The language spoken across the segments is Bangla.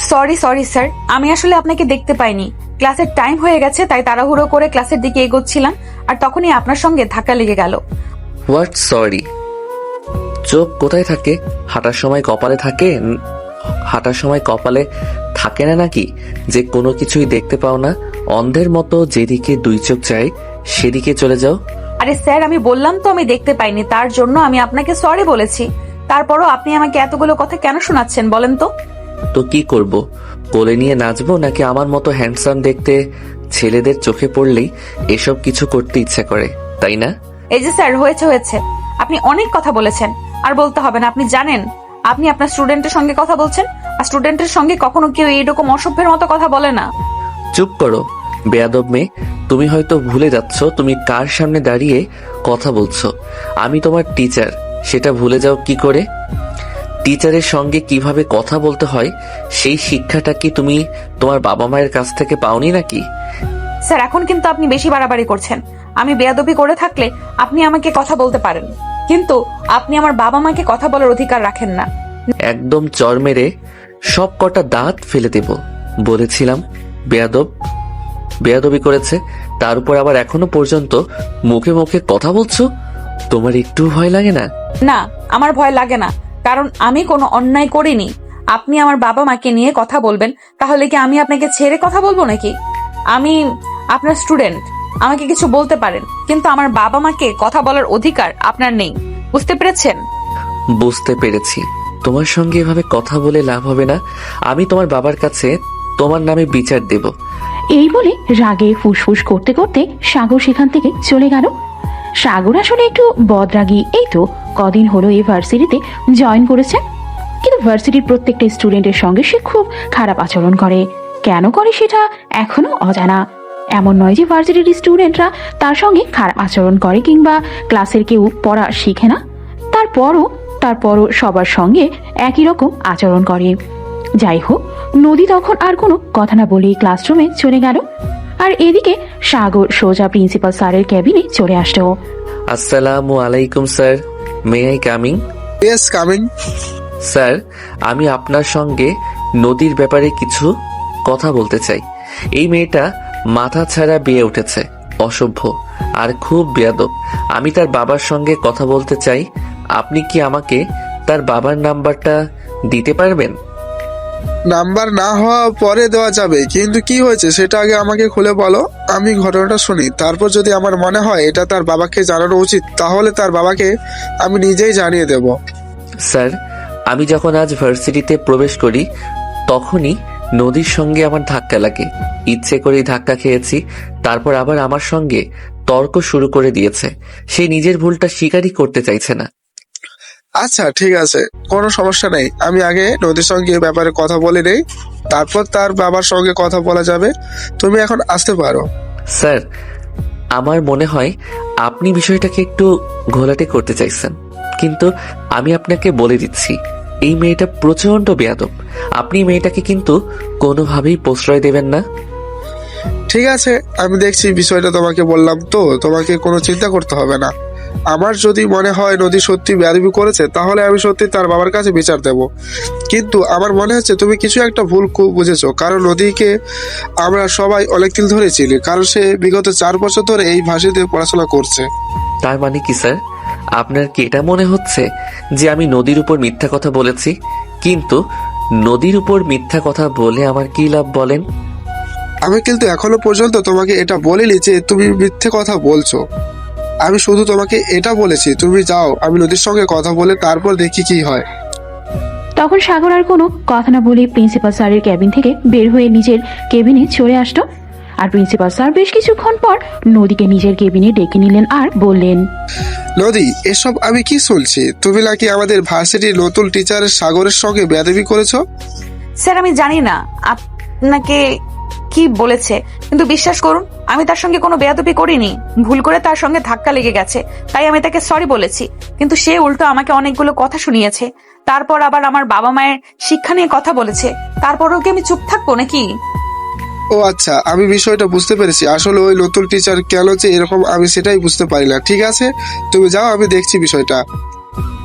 সরি সরি স্যার, আমি আসলে আপনাকে দেখতে পাইনি। ক্লাসের টাইম হয়ে গেছে, তাই তাড়াহুড়ো করে ক্লাসের দিকে এগোচ্ছিলাম, আর তখনই আপনার সঙ্গে ধাক্কা লেগে গেল। What sorry? চোখ কোথায় থাকে? হাঁটার সময় কপালে থাকে? হাঁটার সময় কপালে থাকে না নাকি যে কোনো কিছুই দেখতে পাও না? অন্ধের মতো যেদিকে দুই চোখ চায় সেদিকে চলে যাও। আরে স্যার, আমি বললাম তো আমি দেখতে পাইনি, তার জন্য আমি আপনাকে সরি বলেছি। তারপরও আপনি আমাকে এতগুলো কথা কেন শোনাচ্ছেন বলেন তো? তো কি করব? কোলে নিয়ে নাচবো নাকি আমার মতো হ্যান্ডসাম দেখতে ছেলেদের চোখে পড়লেই এসব কিছু করতে ইচ্ছা করে, তাই না? এই যে স্যার, হয়েছে হয়েছে, আপনি অনেক কথা বলেছেন, আর বলতে হবে না। আপনি জানেন আপনি আপনার স্টুডেন্টের সঙ্গে কথা বলছেন, আর স্টুডেন্টের সঙ্গে কখনো কেউ এইরকম অসভ্যের মতো কথা বলে না। চুপ করো বেয়াদব মেয়ে। তুমি হয়তো ভুলে যাচ্ছ তুমি কার সামনে দাঁড়িয়ে কথা বলছো। আমি তোমার টিচার, সেটা ভুলে যাও কি করে? টিচারের সঙ্গে কিভাবে কথা বলতে হয় সেই শিক্ষাটা কি তুমি তোমার বাবা মায়ের কাছ থেকে পাওনি নাকি? স্যার, এখন কিন্তু আপনি বেশি বাড়াবাড়ি করছেন। আমি বেয়াদবি করে থাকলে আপনি আমাকে কথা বলতে পারেন, কিন্তু আপনি আমার বাবা মাকে কথা বলার অধিকার রাখেন না। একদম চর মেরে সব কটা দাঁত ফেলে দেব। বলেছিলাম বেয়াদব। বেয়াদবি করেছে, তার উপর আবার এখনো পর্যন্ত মুখে মুখে কথা বলছো। তোমার একটু ভয় লাগে না? না, আমার ভয় লাগে না, কারণ আমি কোনো অন্যায় করিনি। আপনি আমার বাবা মাকে নিয়ে কথা বলবেন, তাহলে কি আমি আপনাকে ছেড়ে কথা বলবো নাকি? আমি আপনার স্টুডেন্ট, আমাকে কিছু বলতে পারেন, কিন্তু আমার বাবা মাকে কথা বলার অধিকার আপনার নেই। বুঝতে পেরেছেন? বুঝতে পেরেছি। তোমার সঙ্গে এভাবে কথা বলে লাভ হবে না। আমি তোমার বাবার কাছে তোমার নামে বিচার দেব। এই বলে রাগে ফুসফুস করতে করতে সাগর সেখান থেকে চলে গেল। সাগর আসলে একটু বদরাগী। এই তো কদিন হলো এই ভার্সিটিতে জয়েন করেছে, কিন্তু ভার্সিটির প্রত্যেকটা স্টুডেন্টের সঙ্গে সে খুব খারাপ আচরণ করে। কেন করে সেটা এখনো অজানা। এমন নয় যে ভার্সিটির স্টুডেন্টরা তার সঙ্গে খারাপ আচরণ করে কিংবা ক্লাসের কেউ পড়া শিখে না, তারপরও সবার সঙ্গে একই রকম আচরণ করে। যাই হোক, নদী তখন আর কোনো কথা না বলেই ক্লাসরুমে চলে গেল, আর এদিকে সাগর সোজা প্রিন্সিপাল স্যারের ক্যাবিনে চলে আসলো। আসসালামু আলাইকুম sir, may I coming? Yes, coming. Sir, আমি আপনার সঙ্গে নদীর ব্যাপারে কিছু কথা বলতে চাই। এই মেয়েটা মাথা ছাড়া বিয়ে উঠেছে, অসভ্য আর খুব বেয়াদব। আমি তার বাবার সঙ্গে কথা বলতে চাই। আপনি কি আমাকে তার বাবার নাম্বারটা দিতে পারবেন? নাম্বার না হওয়া পরে দেওয়া যাবে, কিন্তু কি হয়েছে সেটা আগে আমাকে খুলে বলো। আমি ঘটনাটা শুনি, তারপর যদি আমার মনে হয় এটা তার বাবাকে জানানো উচিত, তাহলে তার বাবাকে আমি নিজেই জানিয়ে দেব। স্যার, আমি যখন আজ ভার্সিটিতে প্রবেশ করি তখনই নদীর সঙ্গে আমার ধাক্কা লাগে। ইচ্ছে করেই ধাক্কা খেয়েছি। তারপর আবার আমার সঙ্গে তর্ক শুরু করে দিয়েছে। সে নিজের ভুলটা স্বীকারই করতে চাইছে না। আচ্ছা ঠিক আছে, কোনো সমস্যা নেই। আমি আগে নদীর সঙ্গে এ ব্যাপারে কথা বলে নেই, তারপর তার বাবার সঙ্গে কথা বলা যাবে। তুমি এখন আসতে পারো। স্যার, আমার মনে হয় আপনি বিষয়টাকে একটু ঘোলাটে করতে চাইছেন, কিন্তু আমি আপনাকে বলে দিচ্ছি এই মেয়েটা প্রচন্ড বেয়াদব। আপনি মেয়েটাকে কিন্তু কোনোভাবেই প্রশ্রয় দেবেন না। ঠিক আছে, আমি দেখছি বিষয়টা। তোমাকে বললাম তো, তোমাকে কোনো চিন্তা করতে হবে না। আমার যদি মনে হয় নদী সত্যি বেয়াদবি করেছে, তাহলে আমি সত্যি তার বাবার কাছে বিচার দেব। কিন্তু আমার মনে হচ্ছে তুমি কিছু একটা ভুল বুঝেছো, কারণ নদীকে আমরা সবাই অনেক দিন ধরে চিনি, কারণ সে বিগত 4 বছর ধরে এই ভাষাতে পড়াশোনা করছে। তার মানে কি স্যার, আপনার কি এটা মনে হচ্ছে যে আমি নদীর উপর মিথ্যা কথা বলেছি? কিন্তু নদীর উপর মিথ্যা কথা বলে আমার কি লাভ বলেন? আমি কিন্তু এখনো পর্যন্ত তোমাকে এটা বলিনি যে তুমি মিথ্যে কথা বলছো। আমি শুধু তোমাকে এটা বলেছি তুমি যাও, আমি নদীর সঙ্গে কথা বলে তারপর দেখি কি হয়। তখন সাগর আর কোনো কথা না বলে প্রিন্সিপাল স্যারের ক্যাবিন থেকে বের হয়ে নিজের কেবিনে চলে আসলো। আর প্রিন্সিপাল স্যার বেশ কিছুক্ষণ পর নদীকে নিজের কেবিনে ডেকে নিলেন আর বললেন, নদী, এসব আমি কি শুনছি? তুমি নাকি আমাদের ভার্সিটির নতুন টিচারের সাগরের সঙ্গে বেয়াদবি করেছো? স্যার, আমি জানি না আপনাকে কি বলেছে, কিন্তু বিশ্বাস করুন আমি তার সঙ্গে কোনো বেয়াদবি করিনি। ভুল করে তার সঙ্গে ধাক্কা লেগে গেছে, তাই আমি তাকে সরি বলেছি, কিন্তু সে উল্টো আমাকে অনেকগুলো কথা শুনিয়েছে। তারপর আবার আমার বাবা মায়ের শিক্ষা নিয়ে কথা বলেছে। তারপরেও কি আমি চুপ থাকবো নাকি? ও আচ্ছা, আমি বিষয়টা বুঝতে পেরেছি। আসলে ওই নতুন টিচার কেন যে এরকম আমি সেটাই বুঝতে পারি না। ঠিক আছে, তুমি যাও, আমি দেখছি বিষয়টা।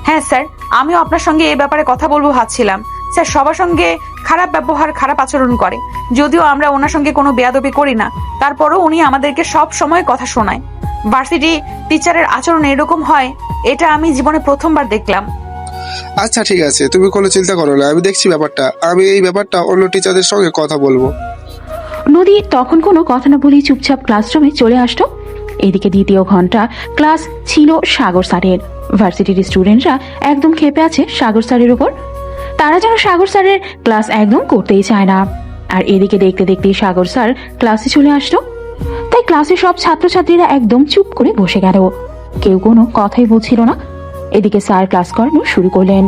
হ্যাঁ স্যার, আমিও আপনার সঙ্গে এই ব্যাপারে কথা বলবো ভাবছিলাম। স্যার, সবার সঙ্গে খারাপ ব্যবহার, খারাপ আচরণ করে। যদিও আমরা ওনার সঙ্গে কোনো বেয়াদবি করি না, তারপরও উনি আমাদেরকে সব সময় কথা শোনায়। ভার্সিটি টিচারের আচরণ এরকম হয়, এটা আমি জীবনে প্রথমবার দেখলাম। আচ্ছা ঠিক আছে, তুমি কোনো চিন্তা করো না, আমি দেখছি ব্যাপারটা। আমি এই ব্যাপারটা অন্য টিচারদের সঙ্গে কথা বলবো। নদী তখন কোনো কথা না বলেই চুপচাপ ক্লাসরুমে চলে আসতো। এদিকে দ্বিতীয় ঘন্টা ক্লাস ছিল সাগর স্যারের। ভার্সিটির স্টুডেন্টরা একদম ক্ষেপে আছে সাগর স্যারের উপর। তারা যেন সাগর স্যারের ক্লাস একদম করতেই চায় না। আর এদিকে দেখতে দেখতেই সাগর স্যার ক্লাসে চলে আসতো। তাই ক্লাসে সব ছাত্রছাত্রীরা একদম চুপ করে বসে গেল, কেউ কোনো কথাই বলছিল না। এদিকে স্যার ক্লাস করানো শুরু করলেন।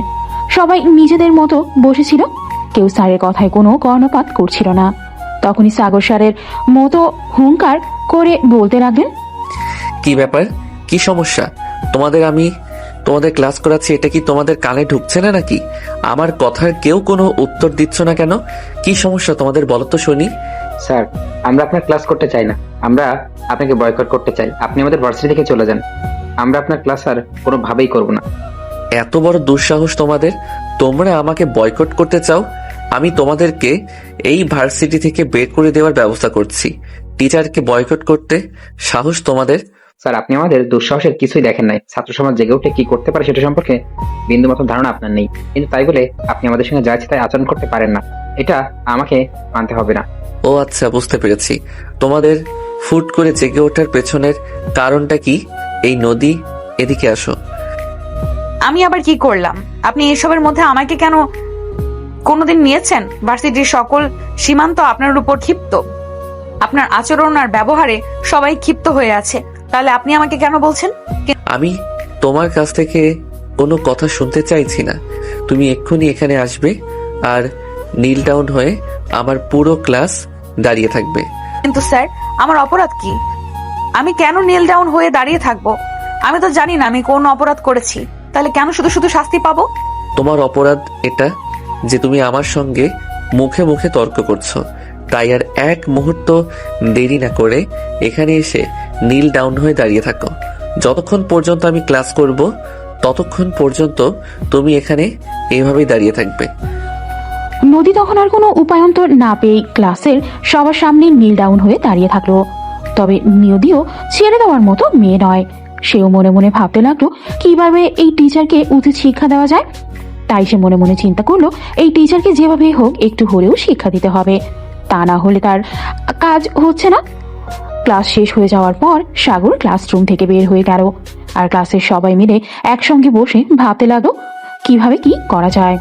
সবাই নিজেদের মতো বসেছিল, কেউ স্যারের কথায় কোনো কর্ণপাত করছিল না। তখনই সাগর স্যারের মতো হুঙ্কার করে বলতে লাগলেন, কি ব্যাপার, কি সমস্যা তোমাদের? আমি তোমাদের ক্লাস করাচ্ছি, এটা কি তোমাদের কানে ঢুকছে না নাকি? আমার কথার কেউ কোনো উত্তর দিচ্ছ না কেন? কি সমস্যা তোমাদের বলো তো শুনি। স্যার, আমরা আপনার ক্লাস করতে চাই না, আমরা আপনাকে বয়কট করতে চাই। আপনি আমাদের ভার্সিটি থেকে চলে যান, আমরা আপনার ক্লাস আর কোনোভাবেই করব না। এত বড় দুঃসাহস তোমাদের! তোমরা আমাকে বয়কট করতে চাও? আমি তোমাদেরকে এই ভার্সিটি থেকে বের করে দেওয়ার ব্যবস্থা করছি। টিচারকে বয়কট করতে সাহস তোমাদের? স্যার, আপনি আমাদের দুঃসাহসের কিছুই দেখেন নাই। ছাত্র সমাজ জেগে উঠে কি করতে পারে সেটা সম্পর্কে বিন্দুমাত্র ধারণা আপনার নেই, কিন্তু তাই বলে আপনি আমাদের সঙ্গে যা ইচ্ছে তাই আচরণ করতে পারেন না, এটা আমাকে মানতে হবে না। ও আচ্ছা, বুঝতে পেরেছি। তোমাদের ফুট করে জেগে ওঠার পেছনের কারণটা কি? এই নদী, এদিকে আসো। আমি আবার কি করলাম? আপনি এসবের মধ্যে আমাকে কেন কোনোদিন নিয়েছেন? ভার্সিটির সকল সীমান্ত আপনার উপর ক্ষিপ্ত। আপনার আচরণ আর ব্যবহারে সবাই ক্ষিপ্ত হয়ে আছে। তাহলে আপনি আমাকে কেন বলছেন? আমি তোমার কাছ থেকে কোনো কথা শুনতে চাইছি না। তুমি এক্ষুনি এখানে আসবে আর নীল ডাউন হয়ে আমার পুরো ক্লাস দাঁড়িয়ে থাকবে। কিন্তু স্যার, আমার অপরাধ কি? আমি কেন নীল ডাউন হয়ে দাঁড়িয়ে থাকবো? আমি তো জানি না আমি কোন অপরাধ করেছি। তাহলে কেন শুধু শুধু শাস্তি পাবো? তোমার অপরাধ এটা যে তুমি আমার সঙ্গে মুখে মুখে তর্ক করছো। তাই আর এক মুহূর্ত দেরি না করে এখানে এসে নীল ডাউন হয়ে দাঁড়িয়ে থাকো। যতক্ষণ পর্যন্ত আমি ক্লাস করব ততক্ষণ পর্যন্ত তুমি এখানে এইভাবেই দাঁড়িয়ে থাকবে। নদী তখন আর কোনো উপায়ন্তর না পেয়ে ক্লাসের সবার সামনে নীল ডাউন হয়ে দাঁড়িয়ে থাকলো। তবে নদীও ছেড়ে দেওয়ার মতো মেয়ে নয়। সেও মনে মনে ভাবতে লাগলো কিভাবে এই টিচারকে উচিত শিক্ষা দেওয়া যায়। তাই সে মনে মনে চিন্তা করলো এই টিচারকে যেভাবে হোক একটু হলেও শিক্ষা দিতে হবে, তা না হলে তার কাজ হচ্ছে না। ক্লাস শেষ হয়ে যাওয়ার পর সাগর ক্লাসরুম থেকে বের হয়ে গেল আর ক্লাসের সবাই মিলে একসঙ্গে বসে ভাবতে লাগলো কিভাবে কি করা যায়।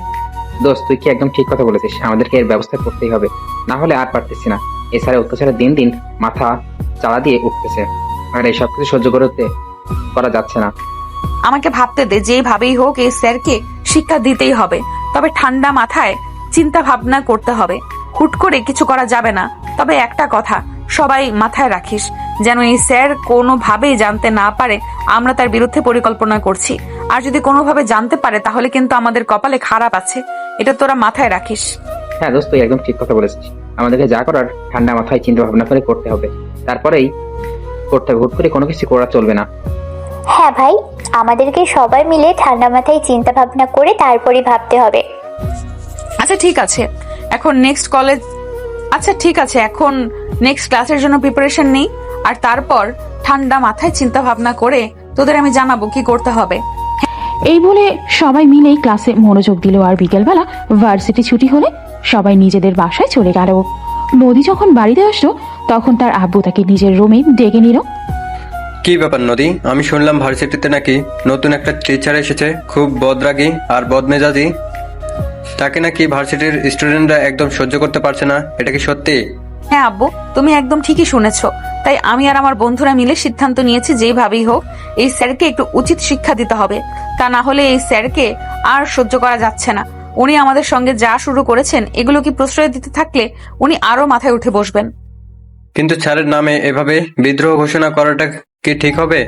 দোস্ত, তুই কি একদম ঠিক কথা বলেছিস, আমাদেরকে এর ব্যবস্থা করতেই হবে, না হলে আর পারতেছি না। এছাড়া অত্যাচারে দিন দিন মাথা চালা দিয়ে উঠতেছে, আর এই সবকিছু সহ্য করতে করা যাচ্ছে না। আমাকে ভাবতে দে, যেভাবেই হোক এই স্যারকে শিক্ষা দিতেই হবে। তবে ঠান্ডা মাথায় চিন্তা ভাবনা করতে হবে, হুট করে কিছু করা যাবে না। তবে একটা কথা সবাই মাথায় রাখিস, যেন এই স্যার কোনোভাবেই জানতে না পারে আমরা তার বিরুদ্ধে পরিকল্পনা করছি। আর যদি কোনোভাবে জানতে পারে তাহলে কিন্তু আমাদের কপালে খারাপ আছে, এটা তোরা মাথায় রাখিস। হ্যাঁ দোস্ত, তুই একদম ঠিক কথা বলেছিস। আমাদেরকে যা করার ঠান্ডা মাথায় চিন্তা ভাবনা করে করতে হবে, তারপরেই করতে হবে। হুট করে কোনো কিছু করা চলবে না। হ্যাঁ ভাই, আমাদেরকে সবাই মিলে ঠান্ডা মাথায় চিন্তা ভাবনা করে তারপরই ভাবতে হবে। আচ্ছা ঠিক আছে, এখন নেক্সট ক্লাসের জন্য প্রিপারেশন নেই, আর তারপর ঠান্ডা মাথায় চিন্তা ভাবনা করে তোদের আমি জানাবো কি করতে হবে। এই বলে সবাই মিলে ক্লাসে মনোযোগ দিল। আর বিকেলবেলা ভার্সিটি ছুটি হলে সবাই নিজেদের বাসায় চলে গেল। নদী যখন বাড়িতে আসলো তখন তার আব্বু তাকে নিজের রুমে ডেকে নিল। কি ব্যাপার নদী, আমি শুনলাম ভার্সিটিতে নাকি নতুন একটা টিচার এসেছে, খুব বদরাগী আর বদমেজাজি। তাকে নাকি ভার্সিটির স্টুডেন্টরা একদম সহ্য করতে পারছে না, এটা কি সত্যি? হ্যাঁ আব্বু, তুমি একদম ঠিকই শুনেছো। তাই আমি আর আমার বন্ধুরা মিলে সিদ্ধান্ত নিয়েছি যেভাবেই হোক এই স্যারকে একটু উচিত শিক্ষা দিতে হবে। তা না হলে এই স্যারকে আর সহ্য করা যাচ্ছে না। উনি আমাদের সঙ্গে যা শুরু করেছেন এগুলো কি প্রশ্রয় দিতে থাকলে উনি আরো মাথায় উঠে বসবেন। কিন্তু স্যারের নামে এভাবে বিদ্রোহ ঘোষণা করাটা কি ঠিক হবে?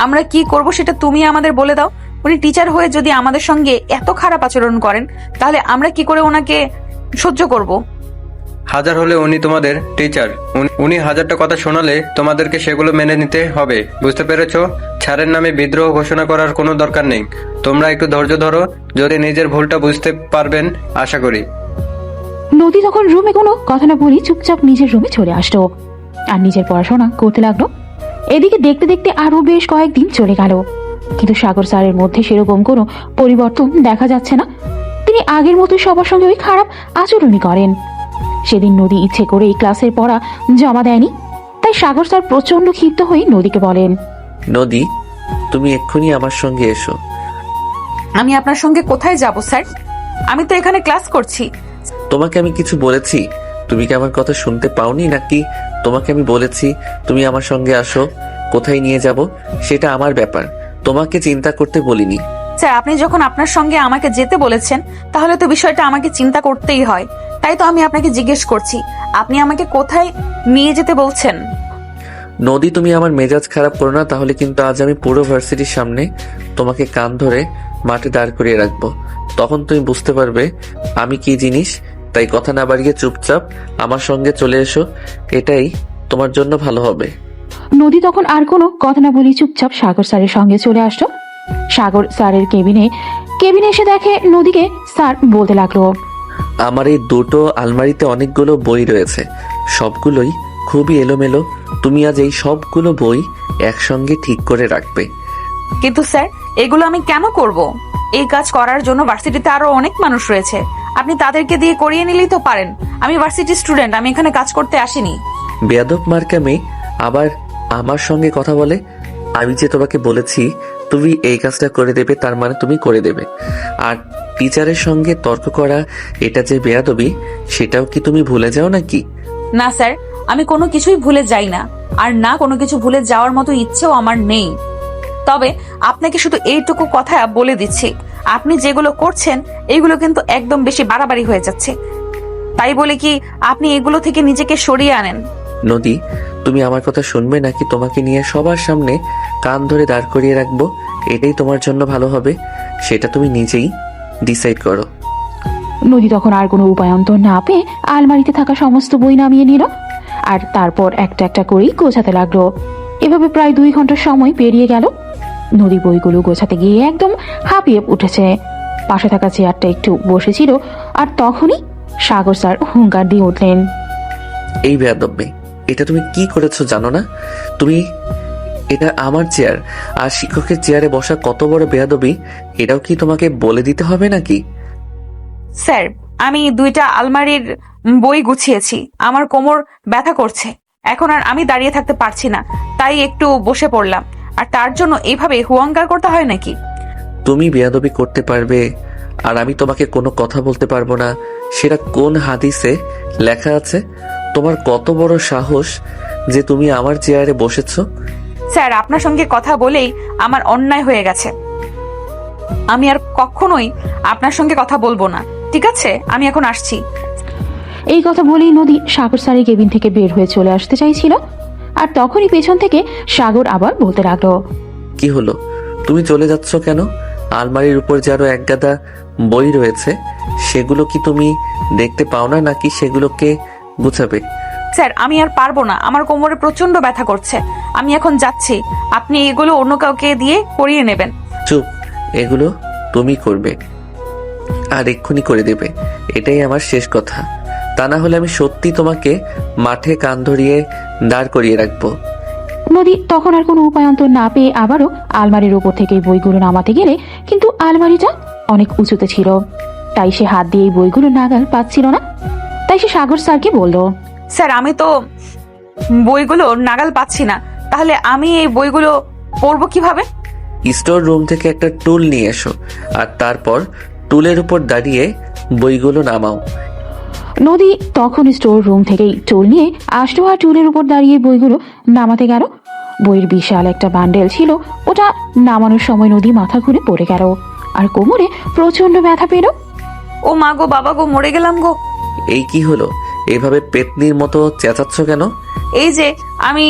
আমরা কি করব সেটা তুমি আমাদের বলে দাও। উনি টিচার হয়ে যদি আমাদের সঙ্গে এত খারাপ আচরণ করেন তাহলে আমরা কি করে ওনাকে সহ্য করব? হাজার হলে উনি তোমাদের টিচার, উনি হাজারটা কথা শোনালে তোমাদেরকে সেগুলো মেনে নিতে হবে, বুঝতে পেরেছো? স্যারের নামে বিদ্রোহ ঘোষণা করার কোনো দরকার নেই। তোমরা একটু ধৈর্য ধরো, যদি নিজের ভুলটা বুঝতে পারবেন আশা করি। নদী তখন রুমে কোনো কথা না বলি চুপচাপ নিজের রুমে চলে আসলো আর নিজের পড়াশোনা করতে লাগলো। এদিকে দেখতে দেখতে আরো বেশ কয়েকদিন চলে গেল, কিন্তু সাগর স্যারের মধ্যে সেরকম কোনো পরিবর্তন দেখা যাচ্ছে না। তিনি আগের মতো সবার সঙ্গে ওই খারাপ আচরণই করেন। সেদিন নদী ইচ্ছে করেই ক্লাসের পড়া জমা দেয়নি, তাই সাগর স্যার প্রচন্ড ক্ষিপ্ত হয়ে নদীকে বলেন, নদী, তুমি এক্ষুনি আমার সঙ্গে এসো। আমি আপনার সঙ্গে কোথায় যাব স্যার? আমি তো এখানে ক্লাস করছি। তোমাকে আমি কিছু বলেছি? তুমি কি আমার কথা শুনতে পাওনি নাকি? তোমাকে আমি বলেছি তুমি আমার সঙ্গে আসো, কোথায় নিয়ে যাব সেটা আমার ব্যাপার, তোমাকে চিন্তা করতে বলিনি। স্যার, আপনি যখন আপনার সঙ্গে আমাকে যেতে বলেছেন তাহলে তো বিষয়টা আমাকে চিন্তা করতেই হয়। তাই তো আমি আপনাকে জিজ্ঞেস করছি আপনি আমাকে কোথায় নিয়ে যেতে বলছেন। নদী, তুমি আমার মেজাজ খারাপ করো না, তাহলে কিন্তু আজ আমি পুরো ভার্সিটির সামনে তোমাকে কান ধরে মাঠে দাঁড় করিয়ে রাখবো। তখন তুমি বুঝতে পারবে আমি কি জিনিস। তাই কথা না বাড়িয়ে চুপচাপ আমার সঙ্গে চলে এসো, এটাই তোমার জন্য ভালো হবে। নদী তখন আর কোনো কথা না বলি চুপচাপ সাগর স্যারের সঙ্গে চলে আসলো। সাগর স্যারের কেবিনে এসে দেখে নদীকে স্যার বলতে লাগলো, আমার এই দুটো আলমারিতে অনেকগুলো বই রয়েছে, সবগুলোই খুবই এলোমেলো। তুমি আজ এই সবগুলো বই একসঙ্গে ঠিক করে রাখবে। কিন্তু স্যার, এগুলো আমি কেন করব? এই কাজ করার জন্য ভার্সিটিতে আরো অনেক মানুষ রয়েছে, আপনি তাদেরকে দিয়ে করিয়ে নিলেই তো পারেন। আমি ভার্সিটি স্টুডেন্ট, আমি এখানে কাজ করতে আসিনি। বেয়াদব মার্কা মেয়ে আবার আমার সঙ্গে কথা বলে। আমি যে তোমাকে বলেছি তুমি এই কাজটা করে দেবে, তার মানে তুমি করে দেবে। আর টিচারের সঙ্গে তর্ক করা, এটা যে বেয়াদবি, সেটাও কি তুমি ভুলে যাও নাকি? না স্যার, আমি কোনো কিছুই ভুলে যাই না, আর না কোনো কিছু ভুলে যাওয়ার মতো ইচ্ছেও আমার নেই। তবে আপনাকে শুধু এইটুকু কথা বলে দিচ্ছি, আপনি যেগুলো করছেন এগুলো কিন্তু একদম বেশি বাড়াবাড়ি হয়ে যাচ্ছে। তাই বলে কি আপনি এগুলো থেকে নিজেকে সরিয়ে আনেন? নদী, তুমি আমার কথা শুনবে নাকি তোমাকে নিয়ে সবার সামনে কান ধরে দাঁড় করিয়ে রাখবো? এটাই তোমার জন্য ভালো হবে, সেটা তুমি নিজেই ডিসাইড করো। নদী তখন আর কোনো উপায়ন্তর না পেয়ে আলমারিতে থাকা সমস্ত বই নামিয়ে নিল আর তারপর একটা একটা করেই গোছাতে লাগলো। এভাবে প্রায় 2 ঘন্টার সময় পেরিয়ে গেল। নদী বইগুলো গোছাতে গিয়ে একদম হাঁপিয়ে উঠেছে। পাশে থাকা চেয়ারটা একটু বসেছিল আর তখনই সাগর স্যার হুঙ্কার দিয়ে উঠলেন, এই বেয়াদব মেয়ে, এটা তুমি কি করেছো জানো না? তুমি, এটা আমার চেয়ার, আর শিক্ষকের চেয়ারে বসা কত বড় বেয়াদবি, এটাও কি তোমাকে বলে দিতে হবে নাকি? স্যার, আমি 2টা আলমারির বই গুছিয়েছি, আমার কোমর ব্যথা করছে, এখন আর আমি দাঁড়িয়ে থাকতে পারছি না, তাই একটু বসে পড়লাম। আর তার জন্য এইভাবে হুঙ্কার করতে হয় নাকি? তুমি বেয়াদবি করতে পারবে আর আমি তোমাকে কোনো কথা বলতে পারবো না, সেটা কোন হাদিসে লেখা আছে? তোমার কত বড় সাহস যে তুমি আমার চেয়ারে বসেছো? স্যার, আপনার সঙ্গে কথা বলেই আমার অন্যায় হয়ে গেছে, আমি আর কখনোই আপনার সঙ্গে কথা বলবো না। ঠিক আছে, আমি এখন আসছি। এই কথা বলেই নদী সাগর স্যারের কেবিন থেকে বের হয়ে চলে আসতে চাইছিল আর তখনই পেছন থেকে সাগর আবার বলতে লাগলো, কি হলো, তুমি চলে যাচ্ছ কেন? আলমারির উপর যে আরো এক গাদা বই রয়েছে, সেগুলো কি তুমি দেখতে পাও না নাকি সেগুলোকে গুছাবে? স্যার, আমি আর পারবো না, আমার কোমরে প্রচন্ড ব্যথা করছে, আমি এখন যাচ্ছি, আপনি এগুলো অন্য কাউকে দিয়ে করিয়ে নেবেন। চুপ, এগুলো তুমি করবে আর এক্ষুনি করে দেবে, এটাই আমার শেষ কথা। তা না হলে আমি সত্যি তোমাকে মাঠে কান ধরিয়ে দাঁড় করিয়ে রাখবো। নদী তখন আর কোনো উপায়ন্তর না পেয়ে আবারও আলমারির উপর থেকে বইগুলো নামাতে গেলে কিন্তু আলমারিটা অনেক উঁচুতে ছিল, তাই সে হাত দিয়ে এই বইগুলো নাগাল পাচ্ছিল না। তাই সে সাগর স্যারকে বলল, স্যার, আমি তো বইগুলো নাগাল পাচ্ছি না, তাহলে আমি এই বইগুলো পড়বো কিভাবে? স্টোর রুম থেকে একটা টুল নিয়ে এসো আর তারপর টুলের উপর দাঁড়িয়ে বইগুলো নামাও। নদী তখন স্টোর রুম থেকেই টুল নিয়ে আসলো আর টুলের উপর দাঁড়িয়ে বইগুলো নামাতে গেল। বইয়ের বিশাল একটা বান্ডেল ছিল, ওটা নামানোর সময় নদী মাথা ঘুরে পড়ে গেল আর কোমরে প্রচন্ড ব্যথা পেল। ও মা গো, বাবা গো, মরে গেলাম গো। এই কি হলো, এভাবে পেতনির মতো চেঁচাচ্ছ কেন? এই যে আমি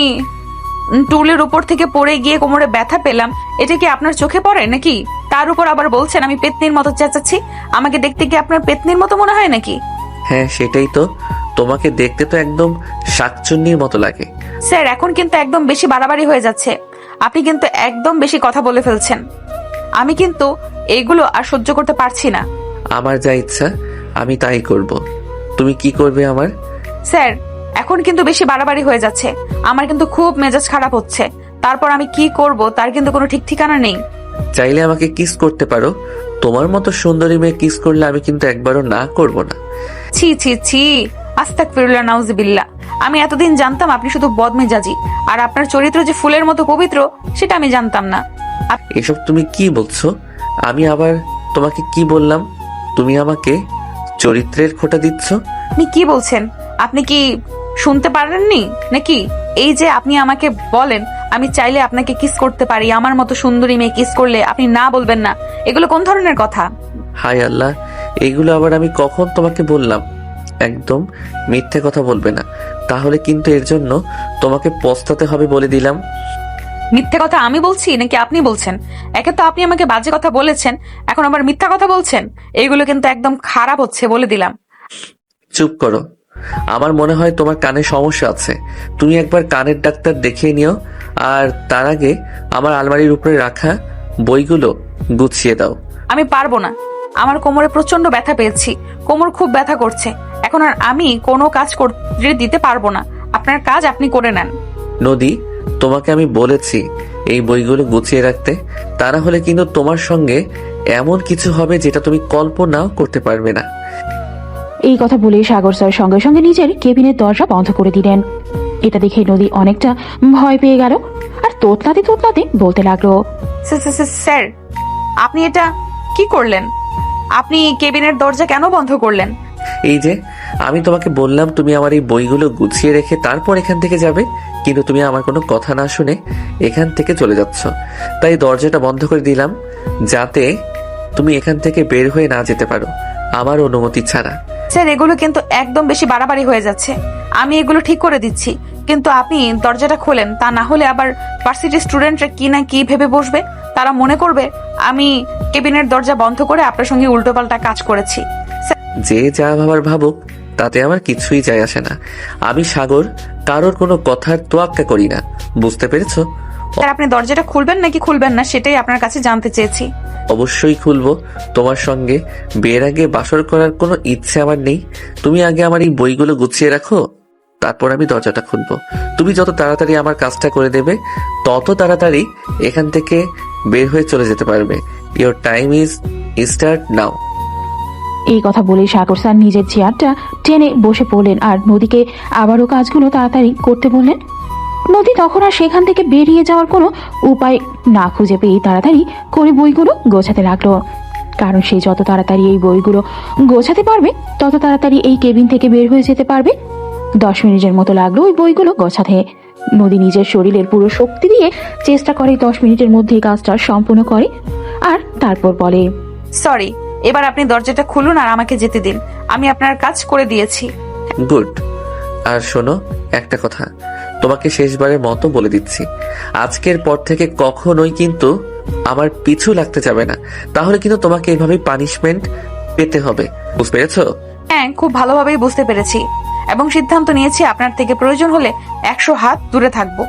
টুলের উপর থেকে পড়ে গিয়ে কোমরে ব্যথা পেলাম, এটা কি আপনার চোখে পড়ে নাকি? তার উপর আবার বলছেন আমি পেতনির মতো চেঁচাচ্ছি, আমাকে দেখতে কি আপনার পেতনির মতো মনে হয় নাকি? হ্যাঁ, সেটাই তো, তোমাকে দেখতে তো একদম শাকচুন্নির মতো লাগে। স্যার, এখন কিন্তু একদম বেশি বাড়াবাড়ি হয়ে যাচ্ছে, আপনি কিন্তু একদম বেশি কথা বলে ফেলছেন, আমি কিন্তু এগুলো আর সহ্য করতে পারছি না। আমার যা ইচ্ছা আমি তাই করব, তুমি কি করবে আমার? স্যার এখন কিন্তু বেশি বাড়াবাড়ি হয়ে যাচ্ছে, আমার কিন্তু খুব মেজাজ খারাপ হচ্ছে। তারপর আমি কি করব তার কিন্তু কোনো ঠিক ঠিকানা নেই। চাইলে আমাকে কিস করতে পারো, তোমার মতো সুন্দরী মেয়ে কিস করলে আমি কিন্তু একবারও না করব না। ছি ছি ছি, আস্তাগফিরুল্লাহ, নাউজুবিল্লাহ। আমি এতদিন জানতাম আপনি শুধু বদমেজাজি, আর আপনার চরিত্র যে ফুলের মতো পবিত্র সেটা আমি জানতাম না। এসব তুমি কি বলছো? আমি আবার তোমাকে কি বললাম? তুমি আমাকে চরিত্রের খোঁটা দিচ্ছ। আপনি কি বলছেন? আপনি কি শুনতে পারেননি নাকি? এই যে আপনি আমাকে বলেন আমি চাইলে আপনাকে কিস করতে পারি, আমার মতো সুন্দরী মেয়ে কিস করলে আপনি না বলবেন না, এগুলো কোন ধরনের কথা? হায় আল্লাহ, এইগুলো আবার আমি কখন তোমাকে বললাম? একদম মিথ্যে কথা বলবে না, তাহলে কিন্তু এর জন্য তোমাকে পস্তাতে হবে বলে দিলাম। মিথ্যে কথা আমি বলছি নাকি আপনি বলছেন? একে তো আপনি আমাকে বাজে কথা বলেছেন, এখন আবার মিথ্যা কথা বলছেন। এইগুলো কিন্তু একদম খারাপ হচ্ছে বলে দিলাম। চুপ করো, আমার মনে হয় তোমার কানে সমস্যা আছে। তুমি একবার কানের ডাক্তার দেখিয়ে নিও, আর তার আগে আমার আলমারির উপরে রাখা বইগুলো গুছিয়ে দাও। আমি পারবো না, আমার কোমরে প্রচন্ড ব্যথা পেয়েছি, কোমর খুব ব্যথা করছে। এখন আর আমি কোনো কাজ করতে দিতে পারবো না, আপনার কাজ আপনি করে নেন। নদী, তোমাকে আমি বলেছি এই বইগুলো গুছিয়ে রাখতে, তা না হলে কিন্তু তোমার সঙ্গে এমন কিছু হবে যেটা তুমি কল্পনাও করতে পারবে না। এই কথা বলে সাগর স্যার সঙ্গে সঙ্গে নিজের কেবিনের দরজা বন্ধ করে দিলেন। এটা দেখে নদী অনেকটা ভয় পেয়ে গেল আর তোতলাতে তোতলাতে বলতে লাগলো, স্যার আপনি এটা কি করলেন? আপনি কেবিনের দরজা কেন বন্ধ করলেন? এই যে আমি তোমাকে বললাম তুমি আমার এই বইগুলো গুছিয়ে রেখে তারপর এখান থেকে যাবে, কিন্তু তুমি আমার কোনো কথা না শুনে এখান থেকে চলে যাচ্ছ। তাই দরজাটা বন্ধ করে দিলাম, যাতে তুমি এখান থেকে বের হয়ে না যেতে পারো আমার অনুমতি ছাড়া। স্যার এগুলো কিন্তু একদম বেশি বাড়াবাড়ি হয়ে যাচ্ছে, আমি এগুলো ঠিক করে দিচ্ছি, কিন্তু আপনি দরজাটা খোলেন, তা না হলে আবার ভার্সিটির স্টুডেন্টরা কি না কি ভেবে বসবে। তারা মনে করবে আমি কেবিনের দরজা বন্ধ করে আপনার সঙ্গে উল্টোপাল্টা কাজ করেছি। যে যা ভাবার ভাবুক, তাতে আমার কিছুই যায় আসে না। আমি সাগর কারোর কোনো কথার তোয়াক্কা করি না, বুঝতে পেরেছো? স্যার আপনি দরজাটা খুলবেন নাকি খুলবেন না সেটাই আপনার কাছে জানতে চেয়েছি। অবশ্যই খুলবো, তোমার সঙ্গে বিয়ের আগে বাসর করার কোনো ইচ্ছে আমার নেই। তুমি আগে আমার এই বইগুলো গুছিয়ে রাখো, তারপর আমি দরজাটা খুলবো। তুমি যত তাড়াতাড়ি আমার কাজটা করে দেবে, তত তাড়াতাড়ি এখান থেকে বের হয়ে চলে যেতে পারবে। Your time is start now. এই কথা বলে সাগর স্যার নিজের চেয়ারটা টেনে বসে পড়লেন আর নদীকে আবারও কাজগুলো তাড়াতাড়ি করতে বললেন। নদী তখন আর সেখান থেকে বেরিয়ে যাওয়ার কোনো উপায় না খুঁজে পেয়ে তাড়াতাড়ি করে বইগুলো গোছাতে লাগলো, কারণ সে যত তাড়াতাড়ি এই বইগুলো গোছাতে পারবে তত তাড়াতাড়ি এই কেবিন থেকে বের হয়ে যেতে পারবে। 10 মিনিটের মতো লাগলো ওই বইগুলো গোছাতে। নদী নিজের শরীরের পুরো শক্তি দিয়ে চেষ্টা করে 10 মিনিটের মধ্যে কাজটা সম্পূর্ণ করে, আর তারপর বলে, সরি, এবার আপনি দরজাটা খুলুন আর আমাকে যেতে দিন, আমি আপনার কাজ করে দিয়েছি। গুড। আর শোনো একটা কথা, তোমাকে শেষবারের মতো বলে দিচ্ছি, আজকের পর থেকে কখনোই কিন্তু আমার পিছু লাগতে যাবে না, তাহলে কিন্তু তোমাকে এইভাবে পানিশমেন্ট পেতে হবে, বুঝতে পেরেছো? হ্যাঁ খুব ভালোভাবেই বুঝতে পেরেছি, এবং সিদ্ধান্ত নিয়েছি আপনার থেকে প্রয়োজন হলে 100 হাত দূরে থাকবো।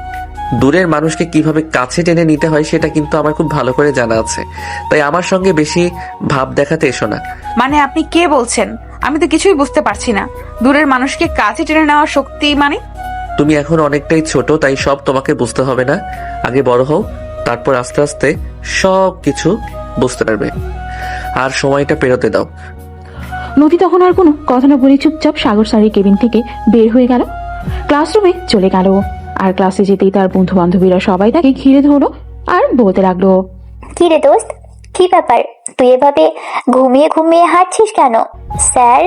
দূরের মানুষকে কিভাবে কাছে টেনে নিতে হয় সেটা কিন্তু আমার খুব ভালো করে জানা আছে, তাই আমার সঙ্গে বেশি ভাব দেখাতে এসো না। মানে আপনি কে বলছেন? আমি তো কিছুই বুঝতে পারছি না। দূরের মানুষকে কাছে টেনে নেওয়ার শক্তি মানে? তুমি এখন অনেকটাই ছোট, তাই সব তোমাকে বুঝতে হবে না। আগে বড় হও, তারপর আস্তে আস্তে সব কিছু বুঝতে পারবে। আর সময়টা পেরোতে দাও। নদী তখন আর কোনো কথা না বলে চুপচাপ সাগর স্যারের কেবিন থেকে বের হয়ে গেল, ক্লাসরুমে চলে গেল। আর ক্লাসে যেতেই তার বন্ধু বান্ধবীরা সবাই তাকে ঘিরে ধরলো আর বলতে লাগলো, কি রে দোস্ত, কি ব্যাপার? তুই এভাবে ঘুমিয়ে ঘুমিয়ে হাঁটছিস কেন? স্যার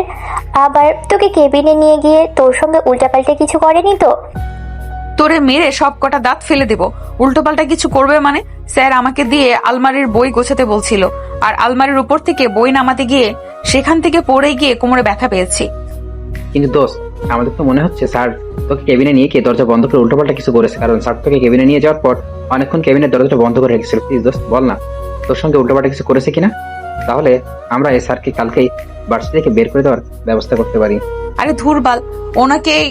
আবার তোকে কেবিনে নিয়ে গিয়ে তোর সঙ্গে উল্টাপাল্টা কিছু করেনি তো? তোরে মেরে সব কটা দাঁত ফেলে দেব। উল্টোপাল্টা কিছু করবে মানে? স্যার আমাকে দিয়ে আলমারির বই গোছাতে বলছিল, আর আলমারির উপর থেকে বই নামাতে গিয়ে সেখান থেকে পড়ে গিয়ে কোমরে ব্যথা পেয়েছি। কিন্তু দোস্ত, আমাদের তো মনে হচ্ছে স্যার তোকে কেবিনে নিয়ে গিয়ে দরজা বন্ধ করে উল্টোপাল্টা কিছু করেছে, কারণ স্যার তোকে কেবিনে নিয়ে যাওয়ার পর অনেকক্ষণ কেবিনের দরজাটা বন্ধ করে রেখেছিল। প্লিজ দোস্ত বল না, তোর সঙ্গে উল্টোপাল্টা কিছু করেছে কিনা, তাহলে আমরা এই স্যারকে কালকেই ভার্সিটি থেকে বের করে দেওয়ার ব্যবস্থা করতে পারি। আরে ধুরবাল, ওনাকেই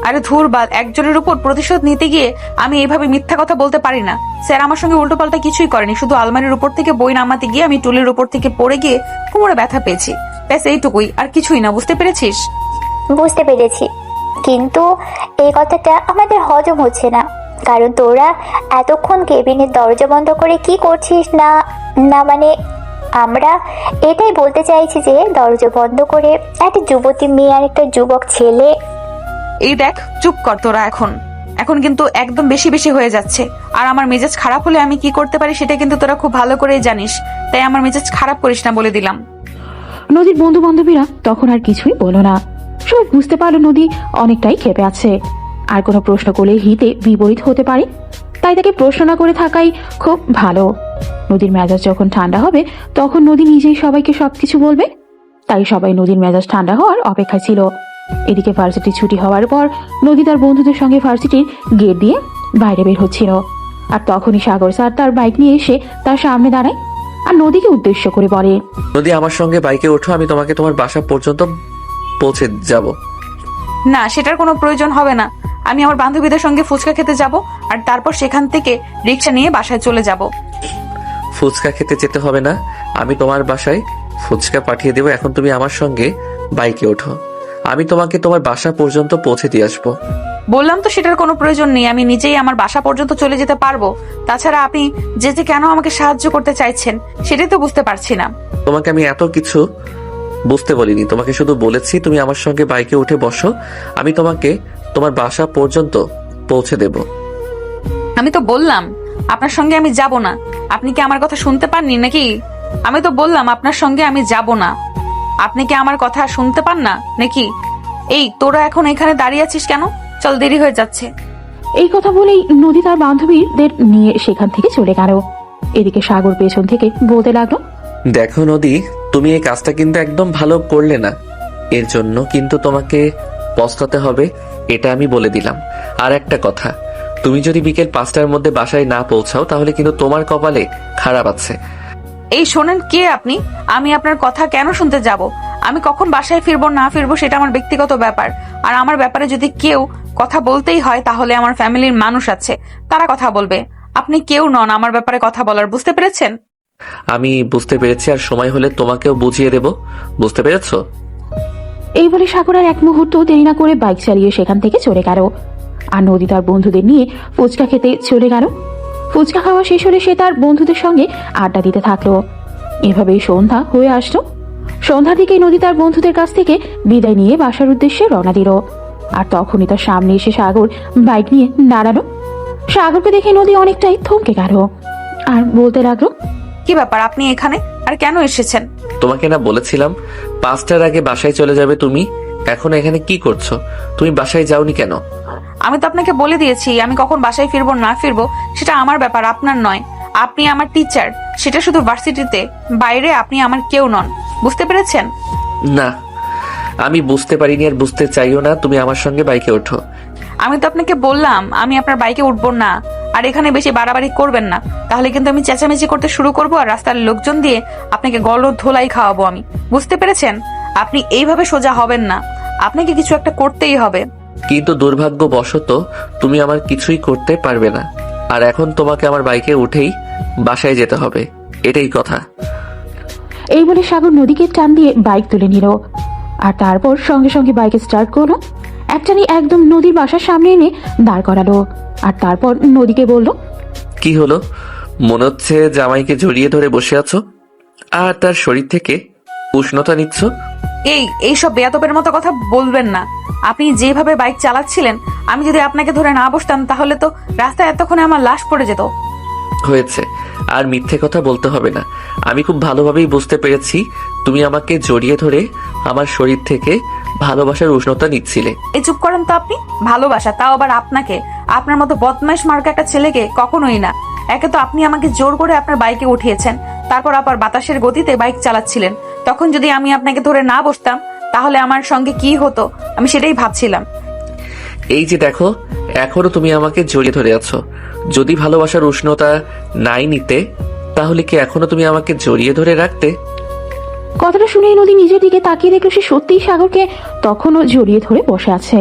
আরে ধুরবাল, একজনের উপর প্রতিশোধ নিতে গিয়ে আমি এইভাবে মিথ্যা কথা বলতে পারি না। স্যার আমার সঙ্গে উল্টোপাল্টা কিছুই করেনি, শুধু আলমারির উপর থেকে বই নামাতে গিয়ে আমি টুলের উপর থেকে পড়ে গিয়ে কোমরে ব্যথা পেয়েছি, ব্যাস এইটুকুই, আর কিছুই না, বুঝতে পেরেছিস? বুঝতে পেরেছি, কিন্তু এই কথাটা আমাদের হজম হচ্ছে না। কারণ তোরা এতক্ষণ কেবিনের দরজা বন্ধ করে কি করছিস না? না মানে আমরা এটাই বলতে চাইছি যে দরজা বন্ধ করে একটা যুবতী মেয়ে আর একটা যুবক ছেলে। এই দেখ, চুপ কর তোরা। এখন এখন কিন্তু একদম বেশি বেশি হয়ে যাচ্ছে। আর আমার মেজাজ খারাপ হলে আমি কি করতে পারি সেটা কিন্তু তোরা খুব ভালো করেই জানিস। তাই আমার মেজাজ খারাপ করিস না বলে দিলাম। নদীর বন্ধু বান্ধবীরা তখন আর কিছুই বলল না। সবাই বুঝতে পারলো নদী অনেকটাই ক্ষেপে আছে, আর কোনো প্রশ্ন করলে হিতে বিপরীত হতে পারে। তাই তাকে প্রশ্ন না করে থাকাই খুব ভালো। নদীর মেজাজ যখন ঠান্ডা হবে তখন নদী নিজেই সবাইকে সবকিছু বলবে। তাই সবাই নদীর মেজাজ ঠান্ডা হওয়ার অপেক্ষায় ছিল। এদিকে ভার্সিটি ছুটি হওয়ার পর নদী তার বন্ধুদের সঙ্গে ভার্সিটির গেট দিয়ে বাইরে বের হচ্ছিল। আর তখনই সাগর স্যার তার বাইক নিয়ে এসে তার সামনে দাঁড়ায় আর নদীকে উদ্দেশ্য করে বলে, নদী, আমার সঙ্গে বাইকে ওঠো, আমি তোমাকে তোমার বাসা পর্যন্ত পৌঁছে যাব। না, সেটার কোনো প্রয়োজন হবে না। আমি আমার বান্ধবীদের সঙ্গে ফুচকা খেতে যাব, আর তারপর সেখান থেকে রিক্সা নিয়ে বাসায় চলে যাব। ফুচকা খেতে যেতে হবে না, আমি তোমার বাসায় ফুচকা পাঠিয়ে দেবো। এখন তুমি আমার সঙ্গে বাইকে ওঠো, আমি তোমাকে তোমার বাসা পর্যন্ত পৌঁছে দিয়ে আসবো। বললাম তো সেটার কোনো প্রয়োজন নেই। আমি নিজেই আমার বাসা পর্যন্ত চলে যেতে পারবো। তাছাড়া আপনি যে কেন আমাকে সাহায্য করতে চাইছেন সেটাই তো বুঝতে পারছি না। তোমাকে আমি এত কিছু বুঝতে বলিনি, তোমাকে শুধু বলেছি তুমি আমার সঙ্গে বাইকে উঠে বসো, আমি তোমাকে তোমার বাসা পর্যন্ত পৌঁছে দেব। আমি তো বললাম আপনার সঙ্গে আমি যাব না। আপনি কি আমার কথা শুনতে পাননি নাকি? আমি তো বললাম আপনার সঙ্গে আমি যাব না। আপনি কি আমার কথা শুনতে পান না নাকি? এই তোরা এখন এখানে দাঁড়িয়ে আছিস কেন? চল, দেরি হয়ে যাচ্ছে। এই কথা বলেই নদী তার বান্ধবীদের নিয়ে সেখান থেকে চলে গেল। এদিকে সাগর পেছন থেকে বলতে লাগলো, দেখো নদী, তুমি এই কাজটা কিন্তু একদম ভালো করলে না। এর জন্য কিন্তু তোমাকে পস্তাতে হবে, এটা আমি বলে দিলাম। আর একটা কথা, তুমি যদি বিকেল 5টার মধ্যে বাসায় না পৌঁছাও তাহলে কিন্তু তোমার কপালে খারাপ আছে। এই শোনেন, কে আপনি? আমি আপনার কথা কেন শুনতে যাব? আমি কখন বাসায় ফিরবো না ফিরবো সেটা আমার ব্যক্তিগত ব্যাপার। আর আমার ব্যাপারে যদি কেউ কথা বলতেই হয় তাহলে আমার ফ্যামিলির মানুষ আছে, তারা কথা বলবে। আপনি কেউ নন আমার ব্যাপারে কথা বলার, বুঝতে পেরেছেন? আমি বুঝতে পেরেছি, আর সময় হলে তোমাকেও বুঝিয়ে দেব, বুঝতে পেরেছো? এই বলে সাগর আর এক মুহূর্ত দেরি না করে বাইক চালিয়ে সেখান থেকে চলে গেল। আর নদী তার বন্ধুদের নিয়ে ফুচকা খেতে চলে গেল। ফুচকা খাওয়া শেষ হলে সে তার বন্ধুদের সঙ্গে আড্ডা দিতে থাকলো। এভাবেই সন্ধ্যা হয়ে আসলো। সন্ধ্যার দিকে নদী তার বন্ধুদের কাছ থেকে বিদায় নিয়ে বাসার উদ্দেশ্যে রওনা দিল। আর তখনই তার সামনে এসে সাগর বাইক নিয়ে দাঁড়ালো। সাগরকে দেখে নদী অনেকটাই থমকে গেল আর বলতে লাগলো, কি ব্যাপার, আপনি এখানে আর কেন এসেছেন? তোমাকে না বলেছিলাম 5টার আগে বাসায় চলে যাবে তুমি? এখন এখানে কি করছো? তুমি বাসায় যাওনি কেন? আমি তো আপনাকে বলে দিয়েছি আমি কখন বাসায় ফিরবো না ফিরবো সেটা আমার ব্যাপার, আপনার নয়। আপনি আমার টিচার, সেটা শুধু ভার্সিটিতে, বাইরে আপনি আমার কেউ নন, বুঝতে পেরেছেন? না, আমি বুঝতে পারিনি আর বুঝতে চাইও না। তুমি আমার সঙ্গে বাইকে ওঠো। আমি তো আপনাকে বললাম আমি আপনার বাইকে উঠবো না। আর এখানে বেশি বাড়াবাড়ি করবেন না, তাহলে কিন্তু আমি চেঁচামেচি করতে শুরু করবো আর রাস্তার লোকজন দিয়ে আপনাকে গল ধোলাই খাওয়াবো আমি, বুঝতে পেরেছেন? আপনি এইভাবে সোজা হবেন না, আপনাকে কিছু একটা করতেই হবে। কিন্তু দুর্ভাগ্যবশত তুমি আমার কিছুই করতে পারবে না। আর এখন তোমাকে আমার বাইকে উঠেই বাসায় যেতে হবে, এটাই কথা। এই বলে সাগর নদীকে টান দিয়ে বাইক তুলে নিল। আর তারপর সঙ্গে সঙ্গে বাইকে স্টার্ট করলো। একটানি একদম নদীর বাসার সামনে এনে দাঁড় করালো। আর তারপর নদীকে বলল, কি হলো? মনে হচ্ছে জামাইকে জড়িয়ে ধরে বসে আছো আর তার শরীর থেকে উষ্ণতা নিচ্ছ। এইসব বেয়াদবের মতো কথা বলবেন না। আপনি যেভাবে বাইক চালাচ্ছিলেন, আমি যদি আপনাকে ধরে না বসতাম তাহলে তো রাস্তায় এতক্ষণে আমার লাশ পড়ে যেত। হয়েছে, আর মিথ্যে কথা বলতে হবে না। আমি খুব ভালোভাবেই বুঝতে পেরেছি তুমি আমাকে জড়িয়ে ধরে আমার শরীর থেকে ভালোবাসার উষ্ণতা নিচ্ছিলে। এই চুপ করেন তো আপনি। ভালোবাসা, তাও আবার আপনাকে? আপনার মতো বদমাইশ মার্কা একটা ছেলেকে কখনোই না। একে তো আপনি আমাকে জোর করে আপনার বাইকে উঠিয়েছেন, তারপর আবার বাতাসের গতিতে বাইক চালাচ্ছিলেন। তখন যদি আমি আপনাকে ধরে না বসতাম তাহলে আমার সঙ্গে কি হতো আমি সেটাই ভাবছিলাম। এই যে দেখো, এখনো তুমি আমাকে জড়িয়ে ধরে আছো। যদি ভালোবাসার উষ্ণতা নাই নিতে তাহলে কি এখনো তুমি আমাকে জড়িয়ে ধরে রাখতে? কথাটা শুনেই নদী নিজের দিকে তাকিয়ে দেখলো সে সত্যিই সাগরকে তখনও জড়িয়ে ধরে বসে আছে।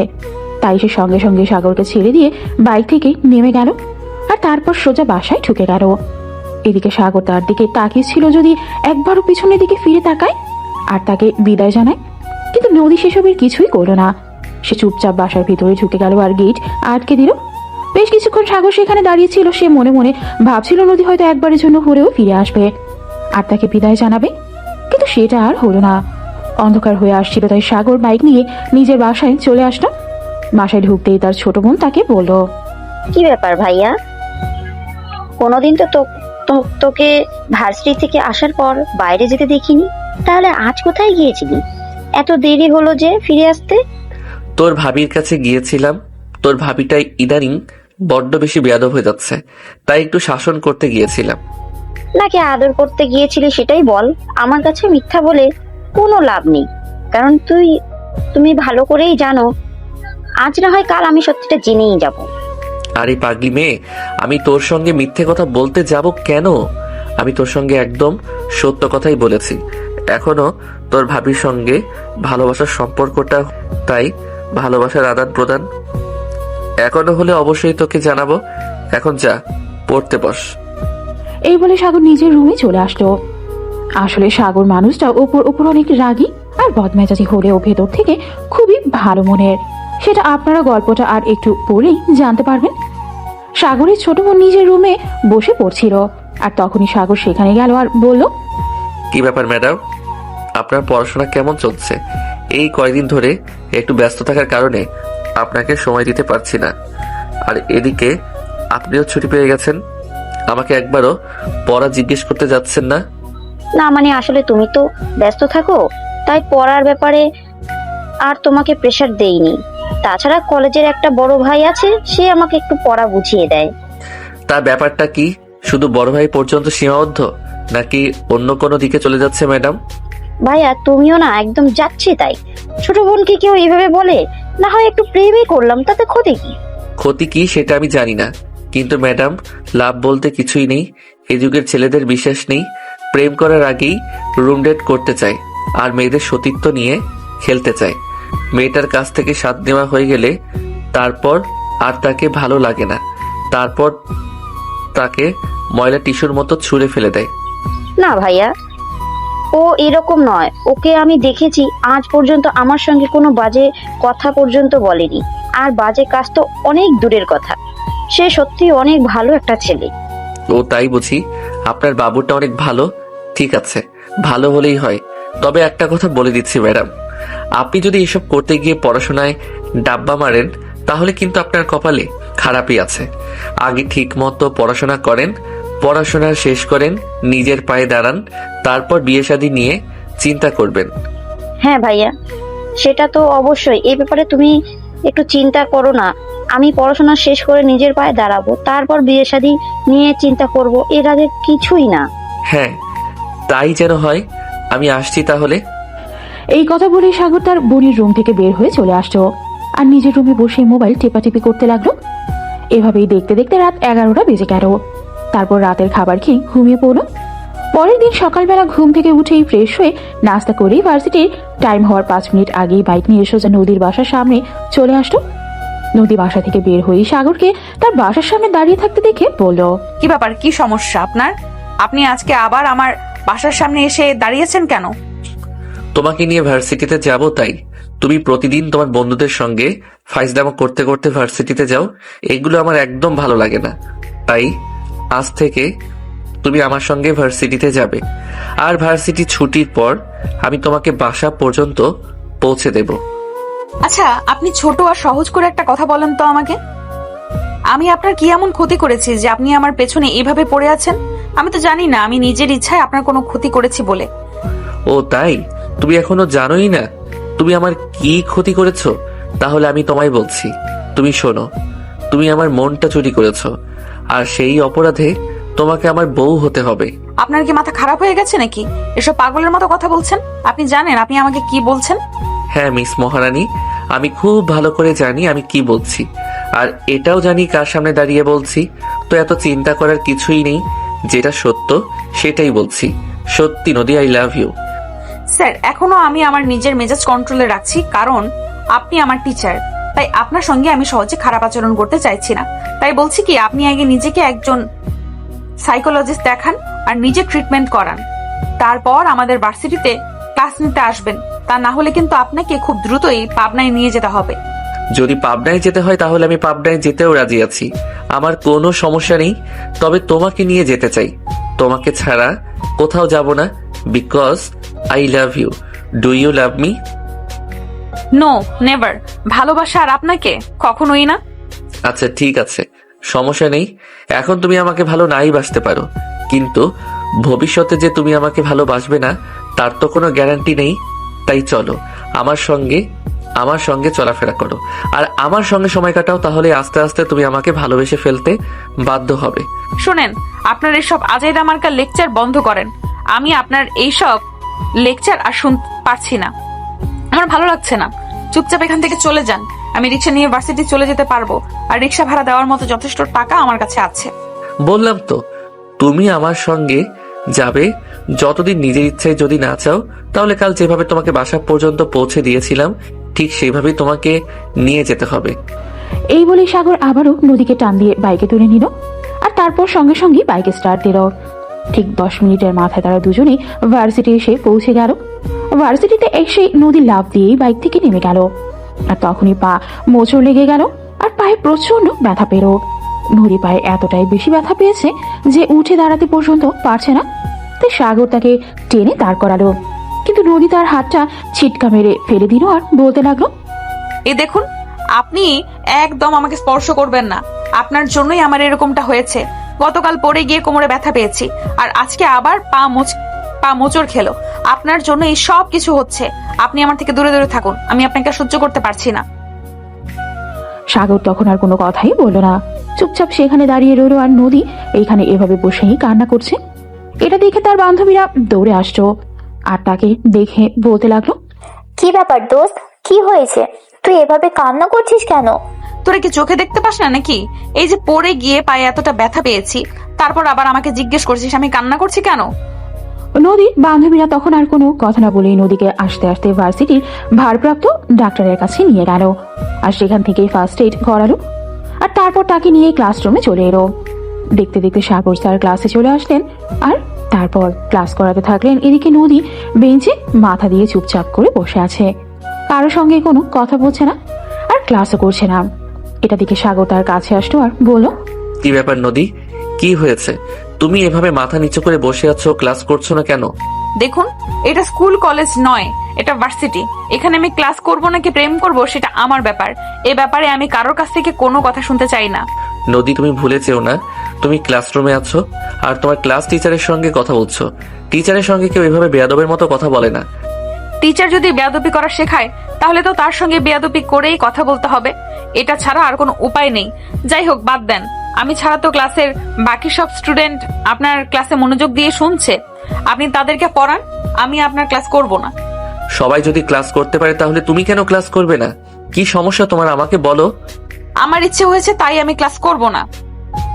তাই সে সঙ্গে সঙ্গে সাগরকে ছেড়ে দিয়ে বাইক থেকে নেমে গেল আর তারপর সোজা বাসায় ঢুকে গেল। এদিকে সাগর তার দিকে তাকিয়েছিল যদি একবারও পিছনের দিকে ফিরে তাকায় আর তাকে বিদায় জানায়। কিন্তু নদী সেসবের কিছুই করলো না। সে চুপচাপ বাসার ভিতরে ঢুকে গেল আর গেট আটকে দিল। বেশ কিছুক্ষণ সাগর সেখানে দাঁড়িয়েছিল। সে মনে মনে ভাবছিল নদী হয়তো একবারের জন্য হলেও ফিরে আসবে আর তাকে বিদায় জানাবে, কিন্তু সেটা আর হলো না। অন্ধকার হয়ে আসছিল, তাই সাগর বাইক নিয়ে নিজের বাসায় চলে আসলো। বাসায় ঢুকতেই তার ছোট বোন তাকে বলল, কি ব্যাপার ভাইয়া? কোনোদিন তো তোকে ভার্সিটি থেকে আসার পর বাইরে যেতে দেখিনি, তাহলে আজ কোথায় গিয়েছিলি? এত দেরি হলো যে ফিরে আসতে। তোর ভাবির কাছে গিয়েছিলাম। তোর ভাবিটাই ইদানিং বড্ড বেশি বেয়াদব হয়ে যাচ্ছে, তাই একটু শাসন করতে গিয়েছিলাম। নাকি আদর করতে গিয়েছিলি সেটাই বল। আমার কাছে মিথ্যা বলে কোনো লাভ নেই, কারণ তুমি ভালো করেই জানো আজ না হয় কাল আমি সত্যিটা জেনেই যাব। আরে পাগলি মেয়ে, আমি তোর সঙ্গে মিথ্যে কথা বলতে যাব কেন? আমি তোর সঙ্গে একদম সত্য কথাই বলেছি। এখনো তোর ভাবির সঙ্গে ভালোবাসার সম্পর্কটা, তাই ভালোবাসার আদান প্রদান এখনো হলে অবশ্যই তোকে জানাবো। এখন যা, পড়তে বস। এই বলে সাগর নিজের রুমে চলে আসলো। আসলে সাগর মানুষটা ওপর অনেক রাগী আর বদমেজাজি হলেও ভেতর থেকে খুবই ভালো মনের। সেটা আপনারা গল্পটা আর একটু পড়লেই জানতে পারবেন। সাগরের ছোট বোন নিজের রুমে বসে পড়ছিল, আর তখনই সাগর সেখানে গেল আর বলল, কি ব্যাপার ম্যাডাম, আপনার পড়াশোনা কেমন চলছে? এই কয়দিন ধরে একটু ব্যস্ত থাকার কারণে আপনাকে সময় দিতে পারছি না। আর এদিকে আপনিও ছুটি পেয়ে গেছেন, আমাকে একবারও পড়া জিজ্ঞেস করতে যাচ্ছেন না। না মানে আসলে তুমি তো ব্যস্ত থাকো, তাই পড়ার ব্যাপারে আর তোমাকে প্রেশার দেইনি। তাছাড়া কলেজের একটা বড় ভাই আছে, সে আমাকে একটু পড়া বুঝিয়ে দেয়। তা ব্যাপারটা কি শুধু বড় ভাই পর্যন্ত সীমাবদ্ধ, নাকি অন্য কোনো দিকে চলে যাচ্ছে ম্যাডাম? ভাইয়া তুমিও না একদম যাচ্ছে তাই। ছোট বোনকে কেউ এইভাবে বলে? না হয় একটু প্রেমই করলাম, তাতে ক্ষতি কি? ক্ষতি কি সেটা আমি জানি না, কিন্তু ম্যাডাম লাভ বলতে কিছুই নেই। এই যুগের ছেলেদের বিশ্বাস নেই, প্রেম করার আগেই রুম ডেট করতে চায় আর মেয়েদের সতীত্ব নিয়ে খেলতে চায়। মেয়েটার কাছ থেকে স্বাদ নেওয়া হয়ে গেলে তারপর আর তাকে ভালো লাগে না, তারপর তাকে ময়লা টিস্যুর মতো ছুঁড়ে ফেলে দেয়। না ভাইয়া, ও এরকম নয়। ওকে আমি দেখেছি, আজ পর্যন্ত আমার সঙ্গে কোনো বাজে কথা পর্যন্ত বলেনি। আর বাজে কাজ তো অনেক দূরের কথা। সে সত্যি অনেক ভালো একটা ছেলে। ও তাই বুঝি? আপনার বাবুটা অনেক ভালো। ঠিক আছে, ভালো হলেই হয়। তবে একটা কথা বলে দিচ্ছি ম্যাডাম, আপনি যদি এসব করতে গিয়ে পড়াশোনায় ডাব্বা মারেন, তাহলে কিন্তু আপনার কপালে খারাপই আছে। আগে ঠিক মতো পড়াশোনা করেন, পড়াশোনা শেষ করেন, নিজের পায়ে দাঁড়ান, তারপর বিয়ে শাদী নিয়ে চিন্তা করবেন। হ্যাঁ ভাইয়া, সেটা তো অবশ্যই। এই ব্যাপারে তুমি একটু চিন্তা করো না। আমি পড়াশোনা শেষ করে নিজের পায়ে দাঁড়াবো, তারপর বিয়ে শাদী নিয়ে চিন্তা করব। এর আগে কিছুই না। হ্যাঁ, তাই যেন হয়। আমি আসছি তাহলে। এই কথা বলে সাগর তার বোনের রুম থেকে বের হয়ে চলে আসলো আর নিজের রুমে বসে মোবাইল টেপাটেপি করতে লাগলো। এভাবেই দেখতে দেখতে রাত 11টা বেজে গেল। তারপর রাতের খাবার খেয়ে ঘুমিয়ে পড়লো। পরের দিন সকালবেলা ঘুম থেকে উঠেই ফ্রেশ হয়ে নাস্তা করেই ভার্সিটির টাইম হওয়ার 5 মিনিট আগেই বাইক নিয়ে সোজা নদীর বাসার সামনে চলে আসলো। নদী বাসা থেকে বের হয়ে সাগরকে তার বাসার সামনে দাঁড়িয়ে থাকতে দেখে বলল, কি ব্যাপার, কি সমস্যা আপনার? আপনি আজকে আবার আমার বাসার সামনে এসে দাঁড়িয়েছেন কেন? তোমাকে নিয়ে ভার্সিটিতে যাব, তাই। তুমি প্রতিদিন তোমার বন্ধুদের সঙ্গে ফাইজলামো করতে করতে ভার্সিটিতে যাও, এগুলো আমার একদম ভালো লাগে না। তাই আজ থেকে তুমি আমার সঙ্গে ভার্সিটিতে যাবে, আর ভার্সিটি ছুটির পর আমি তোমাকে বাসা পর্যন্ত পৌঁছে দেব। আচ্ছা, আপনি ছোট আর সহজ করে একটা কথা বলেন তো আমাকে। আমি আপনার কি এমন ক্ষতি করেছি যে আপনি আমার পেছনে এইভাবে পড়ে আছেন? আমি তো জানি না আমি নিজের ইচ্ছায় আপনার কোনো ক্ষতি করেছি বলে। ও তাই? তুমি এখনো জানোই না তুমি আমার কি ক্ষতি করেছো? তাহলে আমি তোমায় বলছি, তুমি শোনো। তুমি আমার মনটা চুরি করেছো, আর সেই অপরাধে তোমাকে আমার বউ হতে হবে। আপনার কি মাথা খারাপ হয়ে গেছে নাকি? এসব পাগলের মতো কথা বলছেন। আপনি জানেন আপনি আমাকে কি বলছেন? হ্যাঁ মিস মহারানী, আমি খুব ভালো করে জানি আমি কি বলছি, আর এটাও জানি কার সামনে দাঁড়িয়ে বলছি। তো এত চিন্তা করার কিছুই নেই, যেটা সত্য সেটাই বলছি। সত্যি নদী, আই লাভ ইউ। স্যার, এখনো আমি আমার নিজের মেজাজ কন্ট্রোলে রাখছি, কারণ আপনি আমার টিচার। তাই আপনার সঙ্গে আমি সহজে খারাপ আচরণ করতে চাইছি না। তাই বলছি কি, আপনি আগে নিজেকে একজন সাইকোলজিস্ট দেখান আর নিজে ট্রিটমেন্ট করান, তারপর আমাদের ভার্সিটিতে ক্লাস নিতে আসবেন, তা না হলে কিন্তু আপনাকে খুব দ্রুতই পাবনায় নিয়ে যেতে হবে। যদি পাবনায় যেতে হয় তাহলে আমি পাবনায় যেতেও রাজি আছি, আমার কোনো সমস্যা নেই। তবে তোমাকে নিয়ে যেতে চাই, তোমাকে ছাড়া কোথাও যাব না, because I love you. Do you love me? No, never. ভালোবাসা আর আপনাকে কখনোই না। আচ্ছা ঠিক আছে, সমস্যা নেই। এখন তুমি আমাকে ভালো নাই বাসতে পারো, কিন্তু ভবিষ্যতে যে তুমি আমাকে ভালোবাসবে না তার তো কোনো গ্যারান্টি নেই। তাই চলো আমার সঙ্গে চলাফেরা করো, আর আমার সঙ্গে সময় কাটাও, তাহলে আস্তে আস্তে তুমি আমাকে ভালোবেসে ফেলতে বাধ্য হবে। শোনেন, আপনার এইসব আজাইরা মার্কার লেকচার বন্ধ করেন। আমি আপনার এইসব লেকচার আর শুনতে পারছি না, আমার ভালো লাগছে না। চুপচাপ এখান থেকে চলে যান। আমি রিক্সা নিয়ে ভার্সিটি চলে যেতে পারবো, আর রিক্সা ভাড়া দেওয়ার মতো যথেষ্ট টাকা আমার কাছে আছে। বললাম তো, তুমি আমার সঙ্গে যাবে যতদিন নিজের ইচ্ছায়। যদি না চাও তাহলে কাল যেভাবে তোমাকে বাসা পর্যন্ত পৌঁছে দিয়েছিলাম ঠিক সেইভাবেই তোমাকে নিয়ে যেতে হবে। এই বলে সাগর আবারও নদীকে টান দিয়ে বাইকে তুলে নিল, আর তারপর সঙ্গে সঙ্গে বাইকে স্টার্ট দিল। ঠিক 10 মিনিটের মাথায় তারা দুজনেই ভার্সিটি এসে পৌঁছে গেল। ভার্সিটিতে এসে নদী লাফ দিয়েই বাইক থেকে নেমে গেল, আর তখনই পা মোচড় লেগে গেল, আর পায়ে প্রচন্ড ব্যথা পেল। নদী পায়ে এতটাই বেশি ব্যথা পেয়েছে যে উঠে দাঁড়াতে পর্যন্ত পারছে না। তাই সাগর তাকে টেনে দাঁড় করালো, কিন্তু নদী তার হাতটা ছিটকা মেরে ফেলে দিল আর বলতে লাগলো, এই দেখুন, আপনি একদম আমাকে স্পর্শ করবেন না। আপনার জন্যই আমার এরকমটা হয়েছে। গতকাল পড়ে গিয়ে কোমরে ব্যথা পেয়েছি, আর আজকে আবার পা মোচড় খেলো। আপনার জন্য এই সব কিছু হচ্ছে। আপনি আমার থেকে দূরে দূরে থাকুন, আমি আপনাকে সহ্য করতে পারছি না। সাগর তখন আর কোনো কথাই বলল না, চুপচাপ সেখানে দাঁড়িয়ে রইল। আর নদী এইখানে এভাবে বসেই কান্না করছে। এটা দেখে তার বান্ধবীরা দৌড়ে আসলো, আর তাকে দেখে বলতে লাগলো, কি ব্যাপার দোস্ত, কি হয়েছে? তুই এভাবে কান্না করছিস কেন? তোরা কি চোখে দেখতে পাস না নাকি? এই যে পড়ে গিয়ে পায়ে এতটা ব্যথা পেয়েছি, তারপর আবার আমাকে জিজ্ঞেস করছিস আমি কান্না করছি কেন? নদীর বান্ধবীরা তখন আর কোনো কথা না বলেই নদীকে আস্তে আস্তে ভার্সিটির ভারপ্রাপ্ত ডাক্তারের কাছে নিয়ে গেল, আর সেখান থেকে ফার্স্ট এইড করালো, আর তারপর তাকে নিয়ে ক্লাসরুমে চলে এলো। দেখতে দেখতে সাগর স্যার ক্লাসে চলে আসলেন, আর তারপর ক্লাস করাতে থাকলেন। এদিকে নদী বেঞ্চে মাথা দিয়ে চুপচাপ করে বসে আছে, কারো সঙ্গে কোনো কথা বলছে না, আর ক্লাসও করছে না। এটা দেখে সাগর তার কাছে আসলো আর বলল, কি ব্যাপার নদী, কি হয়েছে? তুমি এভাবে মাথা নিচু করে বসে আছো, ক্লাস করছো না কেন? দেখুন, এটা স্কুল কলেজ নয়, এটা ভার্সিটি। এখানে আমি ক্লাস করব নাকি প্রেম করব সেটা আমার ব্যাপার। এ ব্যাপারে আমি কারোর কাছ থেকে কোনো কথা শুনতে চাই না। নদী, তুমি ভুলে যেও না তুমি ক্লাসরুমে আছো, আর তোমার ক্লাস টিচারের সঙ্গে কথা বলছো। টিচারের সঙ্গে কেউ এভাবে বেয়াদবের মতো কথা বলে না। টিচার যদি বেয়াদবি করা শেখায় তাহলে তো তার সঙ্গে বেয়াদবি করেই কথা বলতে হবে। এটা ছাড়া আর কোনো উপায় নেই। যাই হোক, বাদ দেন। আমি ছাড়া তো ক্লাসের বাকি সব স্টুডেন্ট আপনার ক্লাসে মনোযোগ দিয়ে শুনছে। আপনি তাদেরকে পড়ান, আমি আপনার ক্লাস করব না। সবাই যদি ক্লাস করতে পারে তাহলে তুমি কেন ক্লাস করবে না? কি সমস্যা তোমার, আমাকে বলো। আমার ইচ্ছে হয়েছে তাই আমি ক্লাস করব না,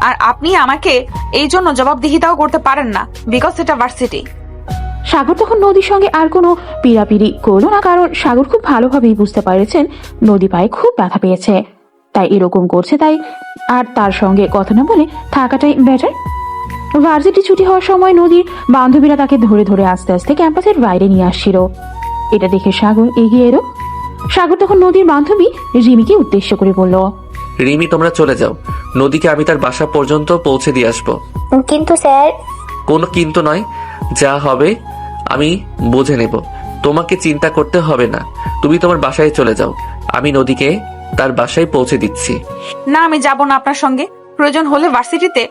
আর আপনি আমাকে এই জন্য জবাবদিহিতাও করতে পারেন না, বিকজ এটা ভার্সিটি। সাগর তখন নদীর সঙ্গে আর কোনো পিড়াপিড়ি করলো না, কারণ সাগর খুব ভালোভাবেই বুঝতে পেরেছেন নদী পায়ে খুব ব্যথা পেয়েছে, তাই এরকম করছে। তাই আর তার সঙ্গে কথা না বলে থাকাটাই বেটার। ভার্সিটি ছুটি হওয়ার সময় নদীর বান্ধবীরা তাকে ধরে ধরে আস্তে আস্তে ক্যাম্পাসের বাইরে নিয়ে আসছিল। এটা দেখে সাগর এগিয়ে এলো। সাগর তখন নদীর বান্ধবী রিমিকে উদ্দেশ্য করে বলল, রিমি, তোমরা চলে যাও, নদীকে আমি তার বাসা পর্যন্ত পৌঁছে দিয়ে আসবো। কিন্তু স্যার। কোনো কিন্তু নয়, যা হবে আমি বুঝে নেব, তোমাকে চিন্তা করতে হবে না। তুমি তোমার বাসায় চলে যাও, আমি নদীকে তার বাসায় পৌঁছে দিচ্ছি। না, আমি যাব না আপনার সঙ্গে। প্রয়োজন হলে ভার্সিটিতে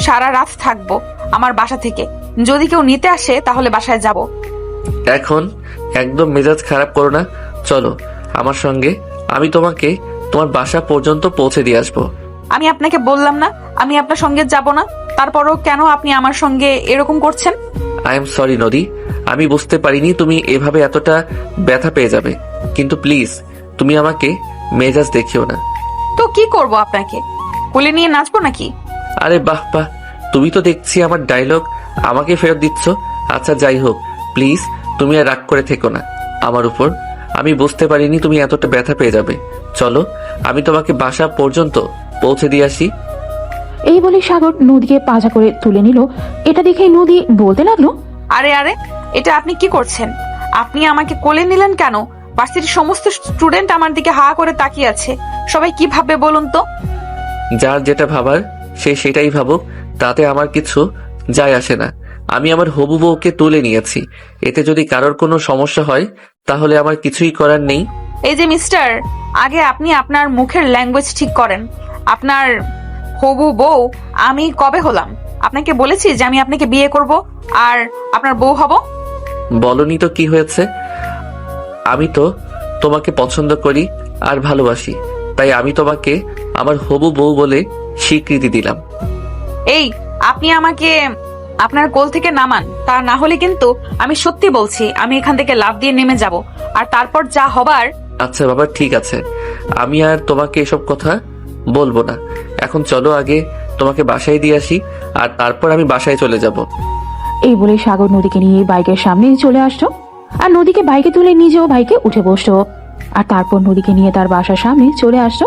সারা রাত থাকবো আমার বাসা থেকে। যদি কেউ নিতে আসে তাহলে বাসায় যাব। এখন একদম মেজাজ খারাপ করো না, চলো আমার সঙ্গে, আমি তোমাকে তোমার বাসা পর্যন্ত পৌঁছে দিয়ে আসবো। আমি আপনাকে বললাম না আমি আপনার সঙ্গে যাব না, তারপরও কেন আপনি আমার সঙ্গে এরকম করছেন? আই এম সরি নদী, আমি বুঝতে পারিনি তুমি এভাবে এতটা ব্যথা পেয়ে যাবে, কিন্তু প্লিজ তুমি আমাকে মেজাজ দেখিও না। তো কি করব, আপনাকে কোলে নিয়ে নাচবো নাকি? আরে বাহ বাহ, তুমি তো দেখছি আমার ডায়লগ আমাকে ফেরত দিচ্ছ। আচ্ছা যাই হোক, প্লিজ তুমি আর রাগ করে থেকো না আমার উপর। আমি বুঝতে পারিনি তুমি এতটা ব্যথা পেয়ে যাবে। চলো আমি তোমাকে বাসা পর্যন্ত পৌঁছে দিয়ে আসি। এই বলে সাগর নদীকে পাজা করে তুলে নিল। এটা দেখে নদী বলতে লাগলো, আরে আরে, এটা আপনি কি করছেন? আপনি আমাকে কোলে নিলেন কেন? ভার্সিটির সমস্ত স্টুডেন্ট আমার দিকে হা করে তাকিয়ে আছে। সবাই কি ভাববে বলুন তো? যার যেটা ভাবার সে সেটাই ভাবুক, তাতে আমার কিছু যায় আসে না। আমি আমার হবু বউকে তুলে নিয়েছি, এতে যদি কারোর কোনো সমস্যা হয় তাহলে আমার কিছুই করার নেই। এই যে মিস্টার, আগে আপনি আপনার মুখের ল্যাঙ্গুয়েজ ঠিক করেন। আপনার হবু বউ আমি কবে হলাম? আপনাকে বলেছি যে আমি আপনাকে বিয়ে করব আর আপনার বউ হব? বলনি তো কি হয়েছে? আমি তো তোমাকে পছন্দ করি আর ভালোবাসি, তাই আমি তোমাকে আমার হবু বউ বলে স্বীকৃতি দিলাম। এই, আপনি আমাকে আপনার কোল থেকে নামান, তা না হলে কিন্তু আমি সত্যি বলছি আমি এখান থেকে লাফ দিয়ে নেমে যাব, আর তারপর যা হবার। আচ্ছা বাবা, ঠিক আছে, আমি আর তোমাকে এসব কথা বলবো না। এখন চলো আগে তোমাকে বাসায় দিয়ে আসি, আর তারপর আমি বাসায় চলে যাব। এই বলে সাগর নদীকে নিয়ে বাইকের সামনে চলে আসতো আর নদীকে বাইকে তুলে নিজেও বাইকে উঠে বসতো। আর তারপর নদীকে নিয়ে তার বাসার সামনে চলে আসতো।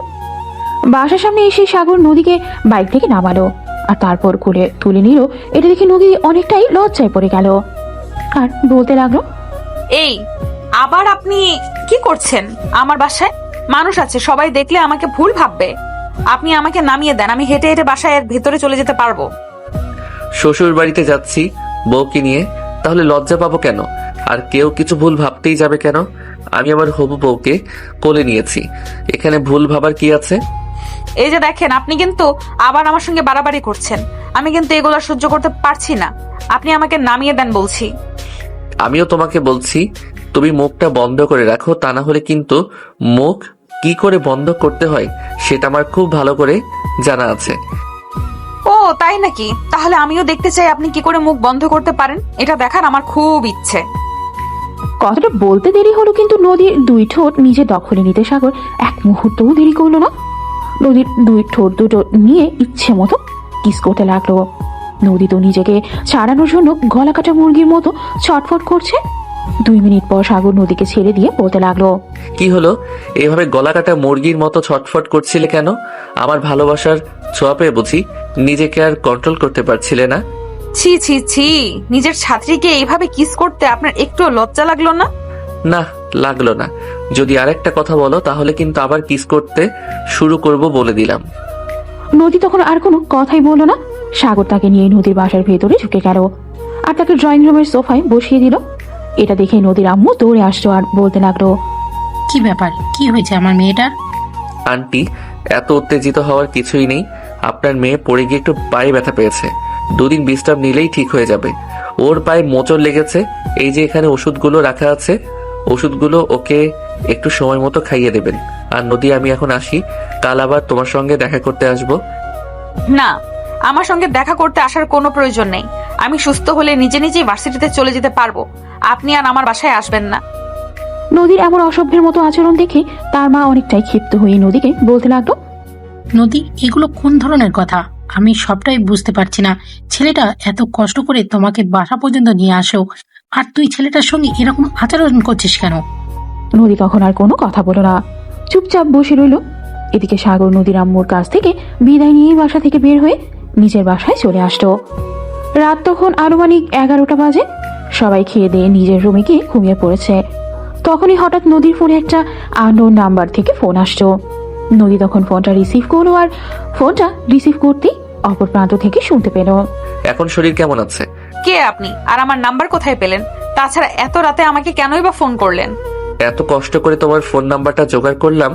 বাসার সামনে এসে সাগর নদীকে বাইক থেকে নামালো আর তারপর কোলে তুলে নিল। এটা দেখে নদী অনেকটাই লজ্জায় পড়ে গেল আর বলতে লাগলো, এই, আবার আপনি কি করছেন আমার বাসায়? মানুষ আছে, সবাই দেখলে আমাকে ভুল ভাববে। আপনি আমাকে নামিয়ে দেন, আমি হেঁটে হেঁটে বাসায় ভেতরে চলে যেতে পারবো। শ্বশুর বাড়িতে যাচ্ছি বউকে নিয়ে, তাহলে লজ্জা পাবো কেন? আর কেউ কিছু ভুল ভাবতেই যাবে কেন? আমি আমার হবু বউকে কোলে নিয়েছি, এখানে ভুল ভাবার কি আছে? এই যে দেখেন, আপনি কিন্তু আবার আমার সঙ্গে বাড়াবাড়ি করছেন। আমি কিন্তু এগুলো সহ্য করতে পারছি না। আপনি আমাকে নামিয়ে দেন বলছি। আমিও তোমাকে বলছি তুমি মুখটা বন্ধ করে রাখো, তা না হলে কিন্তু মুখ কি করে বন্ধ করতে হয় সেটা আমার খুব ভালো করে জানা আছে। ও তাই নাকি? তাহলে আমিও দেখতে চাই আপনি কি করে মুখ বন্ধ করতে পারেন। এটা দেখার আমার খুব ইচ্ছে। কথাটা বলতে দেরি হলো, কিন্তু নদীর দুই ঠোঁট নিজে দখলে নিতে সাগর এক মুহূর্তও দেরি করলো না। নদীর দুই ঠোঁট দুটো নিয়ে ইচ্ছে মতো কিস করতে লাগলো। নদী তো নিজেকে ছাড়ানোর জন্য গলা কাটা মুরগির মতো ছটফট করছে। 2 মিনিট পর সাগর নদীকে ছেড়ে দিয়ে বলতে লাগলো, কি হলো? এভাবে গলা কাটা মুরগির মতো ছটফট করছিলে কেন? আমার ভালোবাসার ছোঁয়া পেয়ে বুঝি নিজেকে আর কন্ট্রোল করতে পারছিলে না? ছি ছি ছি, নিজের ছাত্রীকে এইভাবে কিস করতে আপনার একটু লজ্জা লাগলো না? না, লাগলো না। যদি আরেকটা কথা বলো তাহলে কিন্তু আবার কিস করতে শুরু করব বলে দিলাম। নদী তখন আর কোনো কথাই বললো না। সাগর তাকে নিয়ে নদীর বাসার ভেতরে ঢুকে গেল আর তাকে ড্রয়িং রুমের সোফায় বসিয়ে দিল। এটা দেখে নদীর আম্মু দৌড়ে আসলো আর বলতে লাগলো, কি ব্যাপার, কি হয়েছে আমার মেয়েটার? আন্টি, এত উত্তেজিত হওয়ার কিছুই নেই। আপনার মেয়ে পড়ে গিয়ে একটু পায়ে ব্যথা পেয়েছে, 2 দিন বিশ্রাম নিলেই ঠিক হয়ে যাবে। ওর পায়ে মোচড় লেগেছে, এই যে এখানে ওষুধগুলো রাখা আছে, ওষুধগুলো ওকে একটু সময় মতো খাইয়ে দেবেন। আর নদী, আমি এখন আসি, কাল আবার তোমার সঙ্গে দেখা করতে আসবো। না, আমার সঙ্গে দেখা করতে আসার কোনো প্রয়োজন নেই। আমি সুস্থ হলে নিজে নিজেই ভার্সিটিতে চলে যেতে পারবো। আপনি আর আমার বাসায় আসবেন না। নদীর এমন অসভ্যের মতো আচরণ দেখে তার মা অনেকটাই ক্ষিপ্ত হয়ে নদীকে বলতে লাগলো, নদী, এগুলো কোন ধরনের কথা? আমি সবটাই বুঝতে পারছি না। ছেলেটা এত কষ্ট করে তোমাকে বাসা পর্যন্ত নিয়ে আসো, আর তুই ছেলেটার সঙ্গে এরকম আচরণ করছিস কেন? নদী তখন আর কোনো কথা বলো না, চুপচাপ বসে রইল। এদিকে সাগর নদীর আম্মুর কাছ থেকে বিদায় নিয়ে বাসা থেকে বের হয়ে নিজের বাসায় চলে আসলো। রাত তখন আনুমানিক 11টা বাজে। সবাই খেয়ে দিয়ে নিজের রুমে গিয়ে ঘুমিয়ে পড়েছে। তখনই হঠাৎ নদীর ফোনে একটা আননোন নাম্বার থেকে ফোন আসতো। নদী তখন ফোনটা রিসিভ করলো আর ফোনটা রিসিভ করতেই অপর প্রান্ত থেকে শুনতে পেল, এখন শরীর কেমন আছে? কে আপনি, আর আমার নাম্বার কোথায় পেলেন? তাছাড়া এত রাতে আমাকে কেনই বা ফোন করলেন? এত কষ্ট করে তোমার ফোন নাম্বারটা জোগাড় করলাম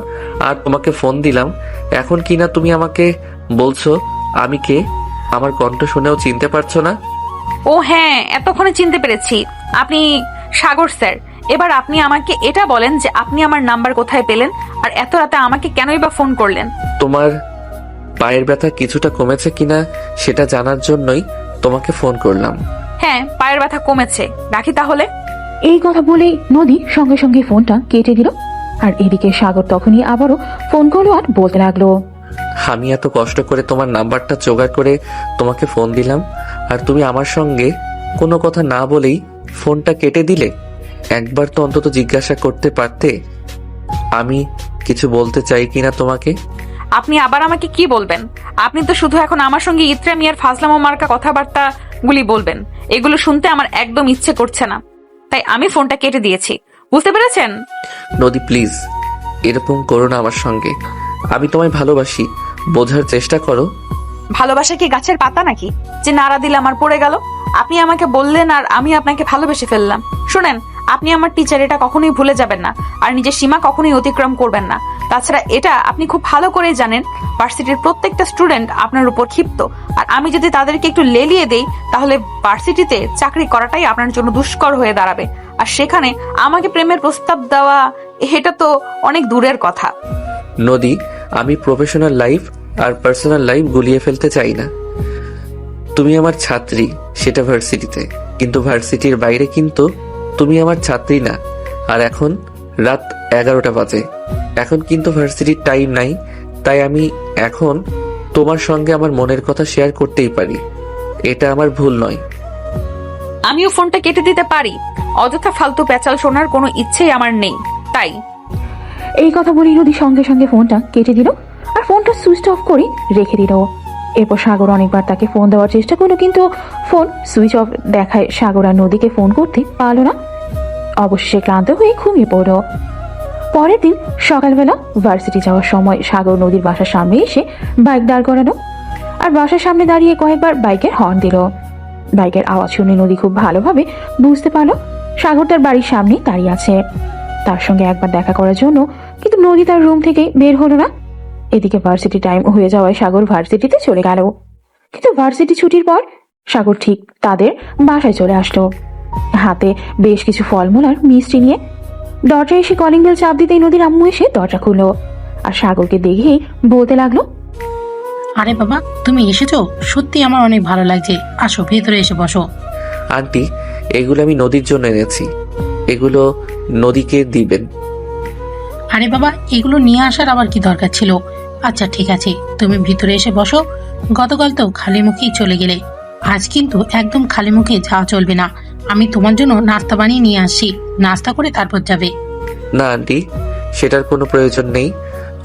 আর তোমাকে ফোন দিলাম, এখন কি না তুমি আমাকে বলছো আমি কে? আমার কণ্ঠ শুনেও চিনতে পারছো না? ও হ্যাঁ, এতক্ষণে চিনতে পেরেছি। আপনি সাগর স্যার। এবার আপনি আমাকে এটা বলেন যে আপনি আমার নাম্বার কোথায় পেলেন, আর এত রাতে আমাকে কেনই বা ফোন করলেন? তোমার পায়ের ব্যথা কিছুটা কমেছে কিনা সেটা জানার জন্যই তোমাকে ফোন করলাম। হ্যাঁ, পায়ের ব্যথা কমেছে। রাখি তাহলে। এই কথা বলেই নদী সঙ্গে সঙ্গে ফোনটা কেটে দিল। আর এদিকে সাগর তখনই আবারও ফোন করলো আর বলতে লাগলো, আমি এত কষ্ট করে তোমার নাম্বারটা জোগাড় করে তোমাকে ফোন দিলাম, আর তুমি আমার সঙ্গে কোনো কথা না বলেই ফোনটা কেটে দিলে। একবার তো অন্তত জিজ্ঞাসা করতে পারতে আমি কিছু বলতে চাই কিনা তোমাকে। আপনি আবার আমাকে কি বলবেন? আপনি তো শুধু এখন আমার সঙ্গে ইত্রামি আর ফাজলামো মার্কা কথাবার্তা গুলি বলবেন। এগুলো শুনতে আমার একদম ইচ্ছে করছে না। তাই আমি ফোনটা কেটে দিয়েছি। বুঝতে পেরেছেন? নদী প্লিজ এরকম করো না আমার সঙ্গে। আমি তোমায় ভালোবাসি, বোঝার চেষ্টা করো। ভালোবাসা কি গাছের পাতা নাকি যে নাড়া দিলে আমার পড়ে গেল? আপনি আমাকে বললেন আর আমি আপনাকে ভালোবেসে ফেললাম। শুনেন, আপনি আমার টিচার, এটা কখনোই ভুলে যাবেন না, আর নিজের সীমা কখনোই অতিক্রম করবেন না। তাছাড়া এটা আপনি খুব ভালো করেই জানেন, ভার্সিটির প্রত্যেকটা স্টুডেন্ট আপনার উপর ক্ষিপ্ত, আর আমি যদি তাদেরকে একটু লেলিয়ে দেই তাহলে ভার্সিটিতে চাকরি করাটাই আপনার জন্য দুষ্কর হয়ে দাঁড়াবে। আর সেখানে আমাকে প্রেমের প্রস্তাব দেওয়া, এটা তো অনেক দূরের কথা। নদী, আমি প্রফেশনাল লাইফ আর পার্সোনাল লাইফ গুলিয়ে ফেলতে চাই না। তুমি আমার ছাত্রী, সেটা ভার্সিটিতে, কিন্তু ভার্সিটির বাইরে কিন্তু তুমি আমার ছাত্রী না। আর এখন রাত 11টা বাজে, এখন কিন্তু ভার্সিটির টাইম নাই। তাই আমি এখন তোমার সঙ্গে আমার মনের কথা শেয়ার করতেই পারি, এটা আমার ভুল নয়। আমিও ফোনটা কেটে দিতে পারি, অযথা ফালতু পেঁচাল শোনার কোনো ইচ্ছেই আমার নেই। তাই এই কথা বলে নদী সঙ্গে সঙ্গে ফোনটা কেটে দিল আর ফোনটা সুইচ অফ করে রেখে দিল। এরপর সাগর অনেকবার তাকে ফোন দেওয়ার চেষ্টা করলো, কিন্তু ফোন সুইচ অফ দেখায় সাগর আর নদীকে ফোন করতে পারলো না। অবশেষে ক্লান্ত হয়ে ঘুমিয়ে পড়ল। পরের দিন সকালবেলা ভার্সিটি যাওয়ার সময় সাগর নদীর বাসার সামনে এসে বাইক দাঁড় করানো আর বাসার সামনে দাঁড়িয়ে কয়েকবার বাইকের হর্ন দিল। বাইকের আওয়াজ শুনে নদী খুব ভালোভাবে বুঝতে পারলো সাগর তার বাড়ির সামনে দাঁড়িয়ে আছে, তার সঙ্গে একবার দেখা করার জন্য। কিন্তু নদী তার রুম থেকে বের হলো না। এদিকে ভার্সিটি টাইম হয়ে যাওয়ায় সাগর ভার্সিটিতে চলে গেল। কিন্তু ভার্সিটি ছুটির পর সাগর ঠিক তাদের বাসায় চলে আসলো, হাতে বেশ কিছু ফলমূল আর মিষ্টি নিয়ে। দরজায় এসে কলিং বেল চাপ দিতেই নদীর আম্মু এসে দরজা খুললো আর সাগরকে দেখেই বলতে লাগলো, আরে বাবা, তুমি এসেছো, সত্যি আমার অনেক ভালো লাগছে। আসো, ভেতরে এসে বসো। আন্টি, এগুলো আমি নদীর জন্য এনেছি, এগুলো নদীকে দিবেন। আরে বাবা, এগুলো নিয়ে আসার আবার কি দরকার ছিল? আচ্ছা ঠিক আছে, তুমি ভিতরে এসে বসো। গতকাল তো খালি মুখেই চলে গেলে, আজ কিন্তু একদম খালি মুখে যাওয়া চলবে না। আমি তোমার জন্য নাস্তা বানিয়ে নিয়ে আসছি, নাস্তা করে তারপর যাবে। না আন্টি, সেটার কোনো প্রয়োজন নেই।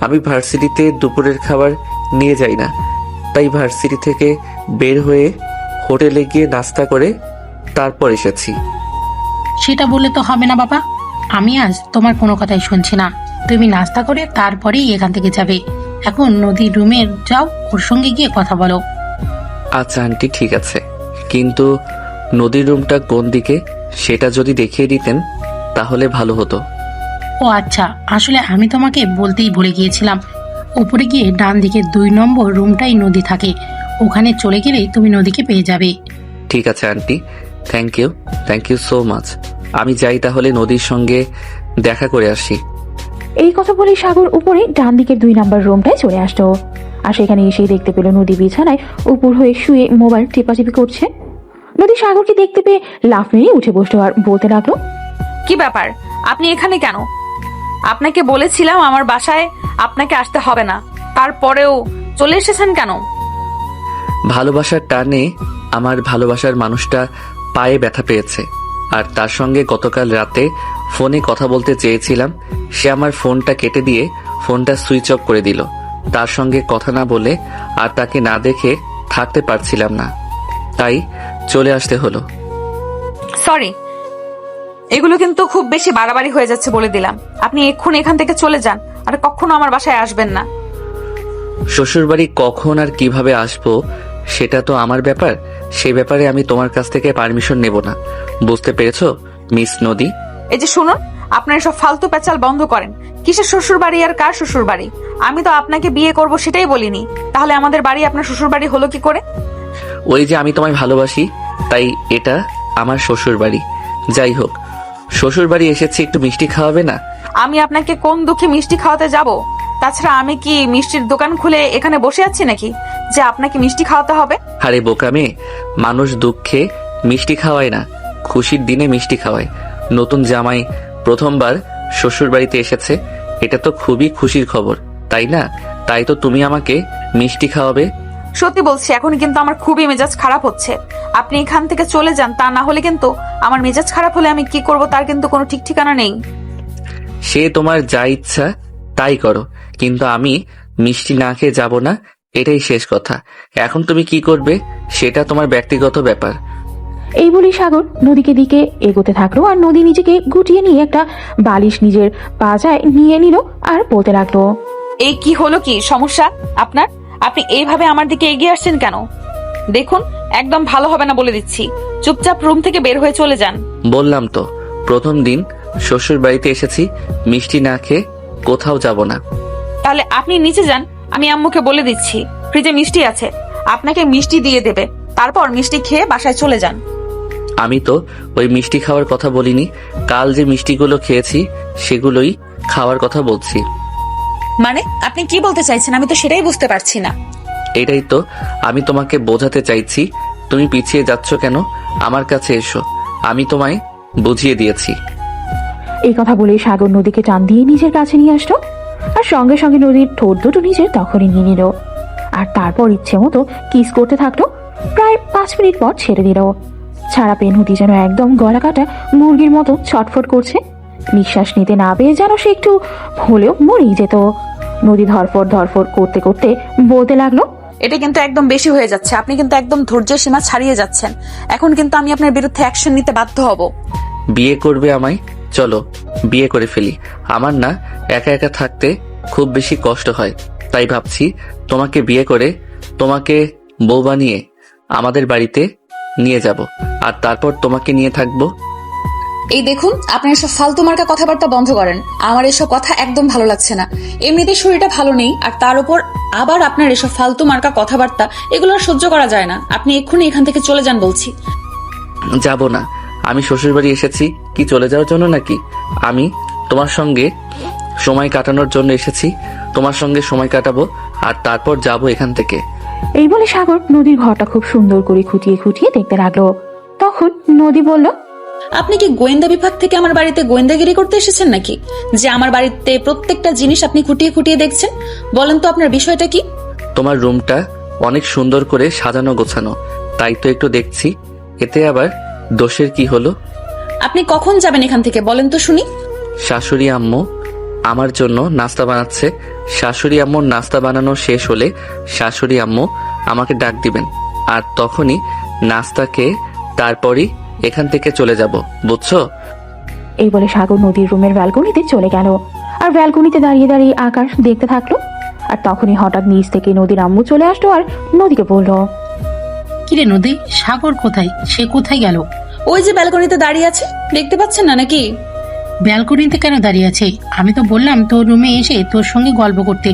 আমি ভার্সিটিতে দুপুরের খাবার নিয়ে যাই না, তাই ভার্সিটি থেকে বের হয়ে হোটেলে গিয়ে নাস্তা করে তারপর এসেছি। সেটা বললে তো হবে না বাবা, আমি আজ তোমার কোনো কথাই শুনছি না। তুমি নাস্তা করে তারপরেই এখান থেকে যাবে। এখন নদীর রুমে যাও, ওর সঙ্গে গিয়ে কথা বলো। আচ্ছা আন্টি, ঠিক আছে, কিন্তু নদীর রুমটা কোন দিকে সেটা যদি দেখিয়ে দিতেন তাহলে ভালো হতো। ও আচ্ছা, আসলে আমি তোমাকে বলতেই ভুলে গিয়েছিলাম। উপরে গিয়ে ডান দিকে 2 নম্বর রুমটাই নদী থাকে, ওখানে চলে গেলেই তুমি নদীকে পেয়ে যাবে। ঠিক আছে aunty, thank you so much. আমি যাই তাহলে, নদীর সঙ্গে দেখা করে আসি। এই কথা বলে সাগর উপরে ডান দিকের 2 নম্বর রুমটায় চলে আসলো আর সেখানে এসেই দেখতে পেল নদী বিছানায় উপর হয়ে শুয়ে মোবাইল টিপাটিপি করছে। নদী সাগরকে দেখতে পেয়ে লাফ মেরে উঠে বসলো আর বলতে লাগলো, কি ব্যাপার, আপনি এখানে কেন? আপনাকে বলেছিলাম আমার বাসায় আপনাকে আসতে হবে না, তারপরেও চলে এসেছেন কেন? ভালোবাসার টানে আমার ভালোবাসার মানুষটা পায়ে ব্যথা পেয়েছে, আর তার সঙ্গে গতকাল রাতে ফোনে কথা বলতে চেয়েছিলাম। সে আমার ফোনটা কেটে দিয়ে ফোনটা সুইচ অফ করে দিল। তার সঙ্গে কথা না বলে আর তাকে না দেখে থাকতে পারছিলাম না, তাই চলে আসতে হলো। সরি, এগুলো কিন্তু খুব বেশি বাড়াবাড়ি হয়ে যাচ্ছে বলে দিলাম। আপনি এক্ষুনি এখান থেকে চলে যান, আর কখনো আমার বাসায় আসবেন না। শ্বশুরবাড়ি কখন আর কিভাবে আসবো সেটা তো আমার ব্যাপার, সে ব্যাপারে আমি তোমার কাছ থেকে পারমিশন নেব না, বুঝতে পেরেছো মিস নদী? এই যে শুনুন, আপনার সব ফালতু পেঁচাল বন্ধ করেন। কিসের শ্বশুর বাড়ি আর কার শ্বশুর বাড়ি? আমি তো আপনাকে বিয়ে করব সেটাই বলিনি, তাহলে আমাদের বাড়ি আপনার শ্বশুর বাড়ি হলো কি করে? ওই যে আমি তোমায় ভালোবাসি, তাই এটা আমার শ্বশুর বাড়ি। যাই হোক, শ্বশুর বাড়ি এসেছি, একটু মিষ্টি খাওয়াবে না? আমি আপনাকে কোন দুঃখে মিষ্টি খাওয়াতে যাব? তাছাড়া আমি কি মিষ্টির দোকান খুলে এখানে বসে আছি নাকি যে আপনাকে মিষ্টি খাওয়াতে হবে? আরে বোকা মেয়ে, মানুষ দুঃখে মিষ্টি খাওয়ায় না, খুশির দিনে মিষ্টি খাওয়ায়। নতুন জামাই প্রথমবার শ্বশুর বাড়িতে এসেছে, এটা তো খুবই খুশির খবর, তাই না? তাই তো তুমি আমাকে মিষ্টি খাওয়াবে। সত্যি বলছি, এখন কিন্তু আমার খুবই মেজাজ খারাপ হচ্ছে। আপনি এখান থেকে চলে যান, তা না হলে কিন্তু আমার মেজাজ খারাপ হলে আমি কি করব তার কিন্তু কোনো ঠিক ঠিকানা নেই। সে তোমার যা ইচ্ছা তাই করো, কিন্তু আমি মিষ্টি না খেয়ে যাব না, এটাই শেষ কথা। এখন তুমি কি করবে সেটা তোমার ব্যক্তিগত ব্যাপার। এই বলেই সাগর নদীকে দিকে এগোতে থাকলো আর নদী নিজেকে গুটিয়ে নিয়ে একটা বালিশ নিজের পাজায় নিয়ে নিল আর বলতে লাগলো, এই কি হলো, কি সমস্যা আপনার? আপনি এইভাবে আমার দিকে এগিয়ে আসছেন কেন? দেখুন, একদম ভালো হবে না বলে দিচ্ছি। চুপচাপ রুম থেকে বের হয়ে চলে যান। বললাম তো, প্রথম দিন শ্বশুর বাড়িতে এসেছি, মিষ্টি না খেয়ে কোথাও যাব না। তাহলে আপনি নিচে যান, আমি আম্মুকে বলে দিচ্ছি ফ্রিজে মিষ্টি আছে, আপনাকে মিষ্টি দিয়ে দেবে। তারপর মিষ্টি খেয়ে বাসায় চলে যান। আমি তো ওই মিষ্টি খাওয়ার কথা বলিনি, কাল যে মিষ্টিগুলো খেয়েছি সেগুলোই খাওয়ার কথা বলছি। মানে আপনি কি বলতে চাইছেন? আমি তো সেটাই বুঝতে পারছি না। এটাই তো আমি তোমাকে বোঝাতে চাইছি। তুমি পিছিয়ে যাচ্ছ কেন? আমার কাছে এসো, আমি তোমায় বুঝিয়ে দিয়েছি। এই কথা বলে সাগর নদীকে টান দিয়ে নিজের কাছে নিয়ে আসলো আর সঙ্গে সঙ্গে নদীর ঠোঁট দুটো নিজের দখলে নিয়ে নিল আর তারপর ইচ্ছে মতো কিস করতে থাকলো। প্রায় 5 মিনিট পর ছেড়ে দিল। ছাড়া পেয়ে নদী যেন একদম গলা কাটা মুরগির মতো ছটফট করছে। নিঃশ্বাস নিতে না পেয়ে যেন সে একটু হলেও মরেই যেত। নদী ধরফর করতে করতে বলতে লাগলো, এটা কিন্তু একদম বেশি হয়ে যাচ্ছে। আপনি কিন্তু একদম ধৈর্যের সীমা ছাড়িয়ে যাচ্ছেন। এখন কিন্তু আমি আপনার বিরুদ্ধে অ্যাকশন নিতে বাধ্য হব। বিয়ে করবে আমায়? চলো বিয়ে করে ফেলি। আমার না একা একা থাকতে খুব বেশি কষ্ট হয়, তাই ভাবছি তোমাকে বিয়ে করে তোমাকে বউ বানিয়ে আমাদের বাড়িতে নিয়ে যাব আর তারপর তোমাকে নিয়ে থাকবো। এই দেখুন, আপনার এসব ফালতু মার্কা কথাবার্তা বন্ধ করেন। আমার এসব কথা একদম ভালো লাগছে না। এমনিতে শরীরটা ভালো নেই, আর তার উপর আবার আপনার এসব ফালতু মার্কা কথাবার্তা, এগুলো আর সহ্য করা যায় না। আপনি এক্ষুনি এখান থেকে চলে যান বলছি। যাব না। আমি শ্বশুর বাড়ি এসেছি কি চলে যাওয়ার জন্য নাকি? আমি তোমার সঙ্গে সময় কাটানোর জন্য এসেছি। তোমার সঙ্গে সময় কাটাবো আর তারপর যাব এখান থেকে। এই বলে সাগর নদীর ঘরটা খুব সুন্দর করে খুঁটিয়ে খুঁটিয়ে দেখতে লাগলো। তখন নদী বলল, আপনি কি গোয়েন্দা বিভাগ থেকে আমার বাড়িতে গোয়েন্দাগিরি করতে এসেছেন নাকি, যে আমার বাড়িতে প্রত্যেকটা জিনিস আপনি খুঁটিয়ে খুঁটিয়ে দেখছেন? বলেন তো আপনার বিষয়টা কি? তোমার রুমটা অনেক সুন্দর করে সাজানো গোছানো, তাই তো একটু দেখছি। এতে আবার দোষের কি হলো? আপনি কখন যাবেন এখান থেকে বলেন তো শুনি। শাশুড়ি আম্মু আমার জন্য নাস্তা বানাচ্ছে। শাশুড়ি আম্মুর নাস্তা বানানো শেষ হলে শাশুড়ি আম্মু আমাকে ডাক দিবেন আর তখনই নাস্তা খেয়ে তারপরই এখান থেকে চলে যাব, বুঝছো? এই বলে সাগর নদীর রুমের ব্যালকনিতে চলে গেল আর ব্যালকনিতে দাঁড়িয়ে দাঁড়িয়ে আকাশ দেখতে থাকলো। আর তখনই হঠাৎ নিচ থেকে নদীর আম্মু চলে আসলো আর নদীকে বলল, কিরে নদী, সাগর কোথায়? সে কোথায় গেল? ওই যে ব্যালকনিতে দাঁড়িয়ে আছে, দেখতে পাচ্ছেন না নাকি? ব্যালকনিতে কেন দাঁড়িয়ে আছে? আমি তো বললাম তোর রুমে এসে তোর সঙ্গে গল্প করতে।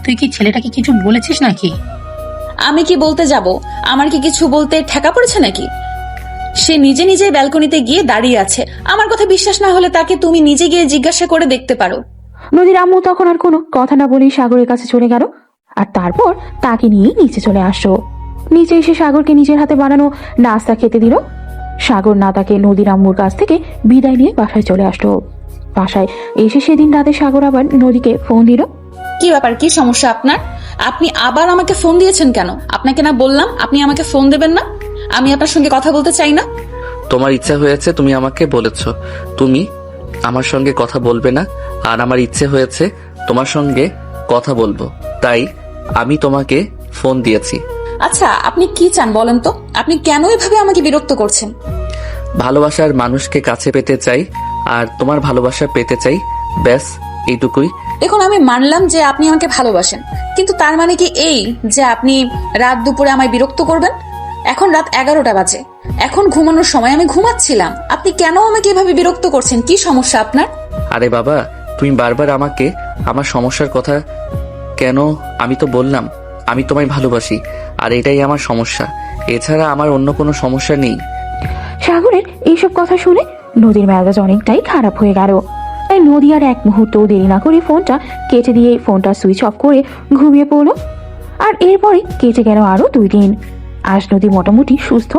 তুই কি ছেলেটাকে কিছু বলেছিস নাকি? আমি কি বলতে যাব? আমার কি কিছু বলতে ঠেকা পড়েছে নাকি? সে নিজে নিজে ব্যালকনিতে গিয়ে দাঁড়িয়ে আছে। আমার কথা বিশ্বাস না হলে তাকে তুমি নিজে গিয়ে জিজ্ঞাসা করে দেখতে পারো। নদীর আম্মু তখন আর কোনো কথা না বলেই সাগরের কাছে চলে গেল আর তারপর তাকে নিয়ে নিচে চলে আসলো। নিচে এসে সাগরকে নিজের হাতে বানানো নাস্তা খেতে দিল। সাগর না তাকে নদীর আম্মুর কাছ থেকে বিদায় নিয়ে বাসায় চলে আসলো। বাসায় এসে সেদিন রাতে সাগর আবার নদীকে ফোন দিল। কি ব্যাপার, কি সমস্যা আপনার? আপনি আবার আমাকে ফোন দিয়েছেন কেন? আপনাকে না বললাম আপনি আমাকে ফোন দেবেন না? আমি আপনার সঙ্গে কথা বলতে চাই না। তোমার ইচ্ছা হয়েছে, তুমি আমাকে বলেছো তুমি আমার সঙ্গে কথা বলবে না, আর আমার ইচ্ছে হয়েছে তোমার সঙ্গে কথা বলবো, তাই আমি তোমাকে ফোন দিয়েছি। আচ্ছা, আপনি কি চান বলেন তো? আপনি কেন এভাবে আমাকে বিরক্ত করছেন? ভালোবাসার মানুষকে কাছে পেতে চাই আর তোমার ভালোবাসা পেতে চাই, ব্যাস এইটুকুই। দেখুন, আমি মানলাম যে আপনি আমাকে ভালোবাসেন, কিন্তু তার মানে কি এই যে আপনি রাত দুপুরে আমায় বিরক্ত করবেন? এখন রাত 11টা বাজে, এখন ঘুমানোর সময়, আমি ঘুমাচ্ছিলাম। আপনি কেন আমাকে এভাবে বিরক্ত করছেন? কি সমস্যা আপনার? আরে বাবা, তুমি বারবার আমাকে আমার সমস্যার কথা কেন? আমি তো বললাম আমি তোমায় ভালোবাসি আর এটাই আমার সমস্যা, এছাড়া আমার অন্য কোনো সমস্যা নেই। সাগরের এইসব কথা শুনে নদীর মেজাজ অনেকটাই খারাপ হয়ে গেল। তাই নদী আর এক মুহূর্ত দেরি না করে ফোনটা কেটে দিয়ে ফোনটা সুইচ অফ করে ঘুমিয়ে পড়লো। আর এরপরে কেটে গেল আরো 2 দিন। আজ নদী মোটামুটি সুস্থ,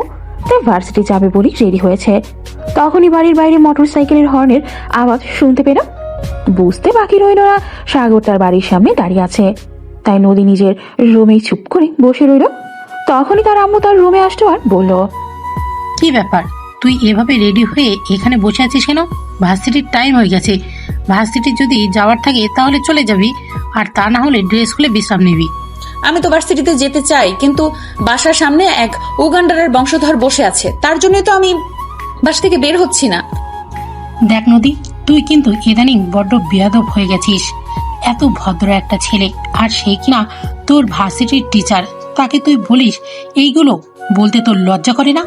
তাই ভার্সিটি যাবে বলে রেডি হয়েছে। তখনই বাড়ির বাইরে মোটরসাইকেলের হর্নের আওয়াজ শুনতে পেল। বুঝতে বাকি রইল না সাগর তার বাড়ির সামনে দাঁড়িয়ে আছে। তাই নদী নিজের রুমে চুপ করে বসে রইল। তখনই তার আম্মু তার রুমে আসলো আর বলল, কি ব্যাপার, তুই এভাবে রেডি হয়ে এখানে বসে আছিস কেন? ভার্সিটির টাইম হয়ে গেছে। ভার্সিটি যদি যাওয়ার থাকে তাহলে চলে যাবি, আর তা না হলে ড্রেস খুলে বিশ্রাম নিবি। আমি তো ভার্সিটিতে যেতে চাই, কিন্তু বাসার সামনে এক উগান্ডারের বংশধর বসে আছে, তার জন্যই তো আমি বাসা থেকে বের হচ্ছি না। দেখ নদী, তুই কিন্তু ইদানিং বড্ড বেয়াদব হয়ে গেছিস। এত ভদ্র একটা ছেলে, আর সে কিনা তোর ভার্সিটির টিচার, তাকে তুই বলিস এইগুলো? বলতে তোর লজ্জা করে না?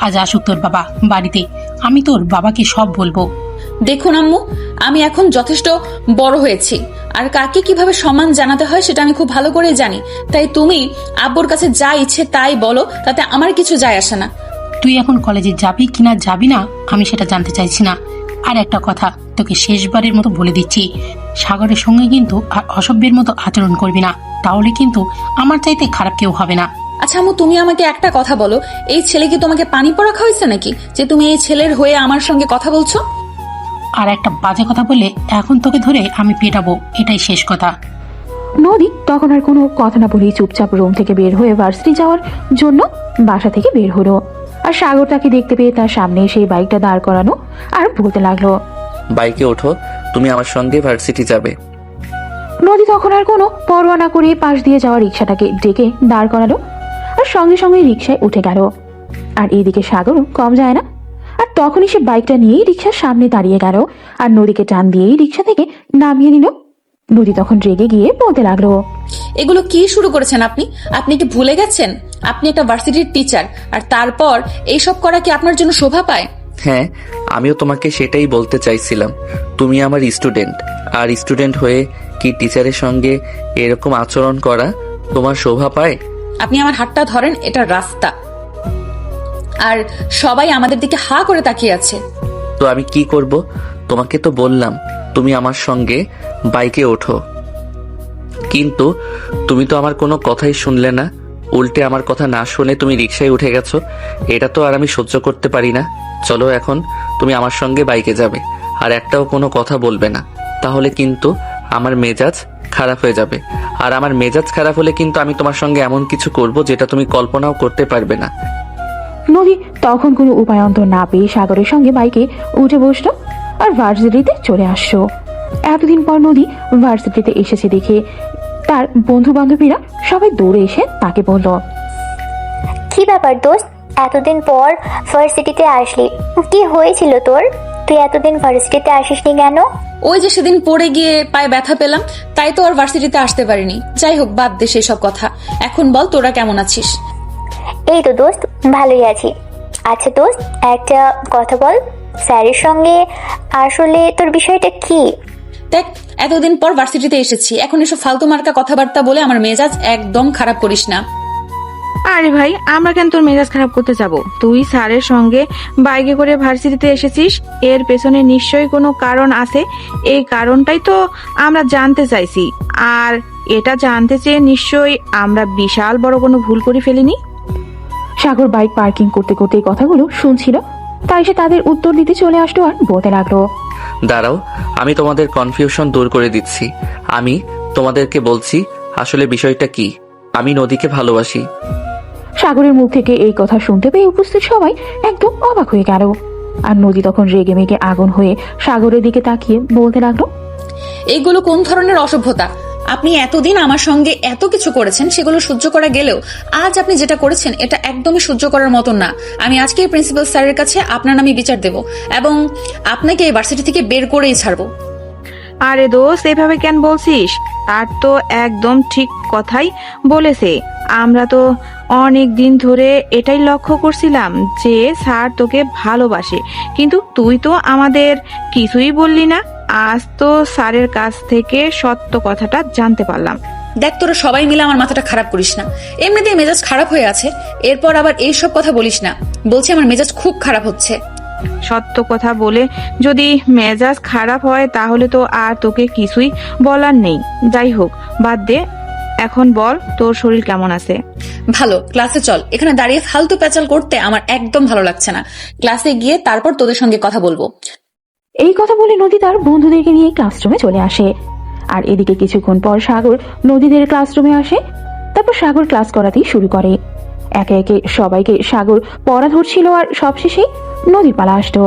আজ আসুক তোর বাবা বাড়িতে, আমি তোর বাবাকে সব বলবো। দেখুন আম্মু, আমি এখন যথেষ্ট বড় হয়েছি, আর কাকে কিভাবে সম্মান জানাতে হয় সেটা আমি খুব ভালো করে জানি। তাই তুমি আব্বুর কাছে যা ইচ্ছে তাই বলো, তাতে আমার কিছু যায় আসে না। তুই এখন কলেজে যাবি কিনা যাবি না আমি সেটা জানতে চাইছি না। আর একটা কথা তোকে শেষবারের মতো বলে দিচ্ছি, সাগরের সঙ্গে কিন্তু আর অসভ্যের মতো আচরণ করবি না, তাহলে কিন্তু আমার চাইতে খারাপ কেউ হবে না। আচ্ছা আম্মু, তুমি আমাকে একটা কথা বলো, এই ছেলে কি তোমাকে পানি পড়া খাওয়াইছে নাকি, যে তুমি এই ছেলের হয়ে আমার সঙ্গে কথা বলছো? আর একটা বাজে কথা বললে এখন তোকে ধরে আমি পেটাবো, এটাই শেষ কথা। নদী তখন আর কোনো কথা না বলেই চুপচাপ রুম থেকে বের হয়ে ভার্সিটি যাওয়ার জন্য বাসা থেকে বের হলো। আর সাগর তাকে দেখতে পেয়ে তার সামনে সেই বাইকটা দাঁড় করানো আর বলতে লাগলো, বাইকে ওঠো, তুমি আমার সঙ্গে ভার্সিটি যাবে। নদী তখন আর কোনো পরোয়া না করে পাশ দিয়ে যাওয়া রিক্সাটাকে ডেকে দাঁড় করালো আর সঙ্গে সঙ্গে রিক্সায় উঠে গেল। আর এইদিকে সাগরও কম যায় না, আর তখনই সে বাইকটা নিয়েই রিক্সার সামনে দাঁড়িয়ে গেল আর নদীকে টান দিয়েই রিক্সা থেকে নামিয়ে নিল। নদী তখন রেগে গিয়ে বলতে লাগলো, এগুলো কি শুরু করেছেন আপনি? আপনি কি ভুলে গেছেন আপনি একটা ভার্সিটির টিচার, আর তারপর এইসব করা কি আপনার জন্য শোভা পায়? হ্যাঁ, আমিও তোমাকে সেটাই বলতে চাইছিলাম। তুমি আমার স্টুডেন্ট, আর স্টুডেন্ট হয়ে কি টিচারের সঙ্গে এরকম আচরণ করা তোমার শোভা পায়? আপনি আমার হাতটা ধরেন, এটা রাস্তা, আর সবাই আমাদের দিকে হা করে তাকিয়ে আছে। তো আমি কি করব? তোমাকে তো বললাম তুমি আমার সঙ্গে বাইকে ওঠো, কিন্তু তুমি তো আমার কোনো কথাই শুনলে না। উল্টে আমার কথা না শুনে তুমি রিক্সায় উঠে গেছো। এটা তো আর আমি সহ্য করতে পারি না। চলো, এখন তুমি আমার সঙ্গে বাইকে যাবে, আর একটাও কোনো কথা বলবে না, তাহলে কিন্তু আমার মেজাজ খারাপ হয়ে যাবে। আর আমার মেজাজ খারাপ হলে কিন্তু আমি তোমার সঙ্গে এমন কিছু করব যেটা তুমি কল্পনাও করতে পারবে না। নদী তখন কোনো উপায়ন্তর না পেয়ে সাগরের সঙ্গে বাইকে উঠে বসলো আর ভার্সিটিতে চলে আসলো। এতদিন পর নদী ভার্সিটিতে এসেছে দেখে তার বন্ধু বান্ধবীরা সবাই দৌড়ে এসে তাকে বলল, কি ব্যাপার দোস্ত, এতদিন পর ভার্সিটিতে আসলি? কি হয়েছিল তোর? তুই এতদিন ভার্সিটিতে আসিসনি কেন? ওই যে সেদিন পড়ে গিয়ে পায়ে ব্যথা পেলাম, তাই তো আর ভার্সিটিতে আসতে পারিনি। যাই হোক, বাদ দে সেসব কথা। এখন বল, তোরা কেমন আছিস? এই তো দোস্ত, ভালোই আছি। আচ্ছা দোস্ত, একটা কথা বল, স্যারের সঙ্গে আসলে তোর বিষয়টা কি? দেখ, এতদিন পর ভার্সিটিতে এসেছি, এখন এসব ফালতু মার্কা কথাবার্তা বলে আমার মেজাজ একদম খারাপ করিস না। আরে ভাই, আমরা কেন তোর মেজাজ খারাপ করতে যাব? তুই স্যারের সঙ্গে বাইকে করে ভার্সিটিতে এসেছিস, এর পেছনে নিশ্চয়ই কোনো কারণ আছে। এই কারণটাই তো আমরা জানতে চাইছি, আর এটা জানতে চেয়ে নিশ্চয়ই আমরা বিশাল বড় কোনো ভুল করে ফেলিনি। সাগর বাইক পার্কিং করতে করতে এই কথাগুলো শুনছিল, তাই সে তাদের উত্তর দিতে চলে আসলো আর বলতে লাগলো, দাঁড়াও, আমি তোমাদের কনফিউশন দূর করে দিচ্ছি। আমি তোমাদেরকে বলছি আসলে বিষয়টা কি। আমি নদীকে ভালোবাসি। সাগরের মুখ থেকে এই কথা শুনতে পেয়ে উপস্থিত সবাই একদম অবাক হয়ে গেল। আর নদী তখন রেগে মেগে আগুন হয়ে সাগরের দিকে তাকিয়ে বলতে লাগলো, এইগুলো কোন ধরনের অসভ্যতা? আপনি এতদিন আমার সঙ্গে এত কিছু করেছেন, সেগুলো সহ্য করা গেলেও আজ আপনি যেটা করেছেন এটা একদমই সহ্য করার মতন না। আমি আজকে প্রিন্সিপাল স্যারের কাছে আপনার নামে বিচার দেব, এবং আপনাকে এই ভার্সিটি থেকে বের করেই ছাড়বো। আরে দোস্ত, এভাবে কেন বলছিস? তার তো একদম ঠিক কথাই বলেছে। আমরা তো অনেক দিন ধরে এটাই লক্ষ্য করছিলাম যে স্যার তোকে ভালোবাসে, কিন্তু তুই তো আমাদের কিছুই বললি না। আজ তো স্যারের কাছ থেকে সত্য কথাটা জানতে পারলাম। দেখ, তোরা সবাই মিলে আমার মাথাটা খারাপ করিস না। এমনিতেই মেজাজ খারাপ হয়ে আছে, এরপর আবার এইসব কথা বলিস না। বলছি, আমার মেজাজ খুব খারাপ হচ্ছে। সত্য কথা বলে যদি মেজাজ খারাপ হয় তাহলে তো আর তোকে কিছুই বলার নেই। যাই হোক, বাদ দে। এখন বল, তোর শরীর কেমন আছে? ভালো। ক্লাসে চল, এখানে দাঁড়িয়ে ফালতু প্যাচাল করতে আমার একদম ভালো লাগছে না। ক্লাসে গিয়ে তারপর তোদের সঙ্গে কথা বলবো। এই কথা বলে নদী তার বন্ধুদেরকে নিয়ে ক্লাসরুমে চলে আসে। আর এদিকে কিছুক্ষণ পর সাগর নদীদের ক্লাসরুমে আসে। তারপর সাগর ক্লাস করাতেই শুরু করে। একে একে সবাইকে সাগর পড়া ধরছিল, আর সবশেষে নদীর পালা আসতো।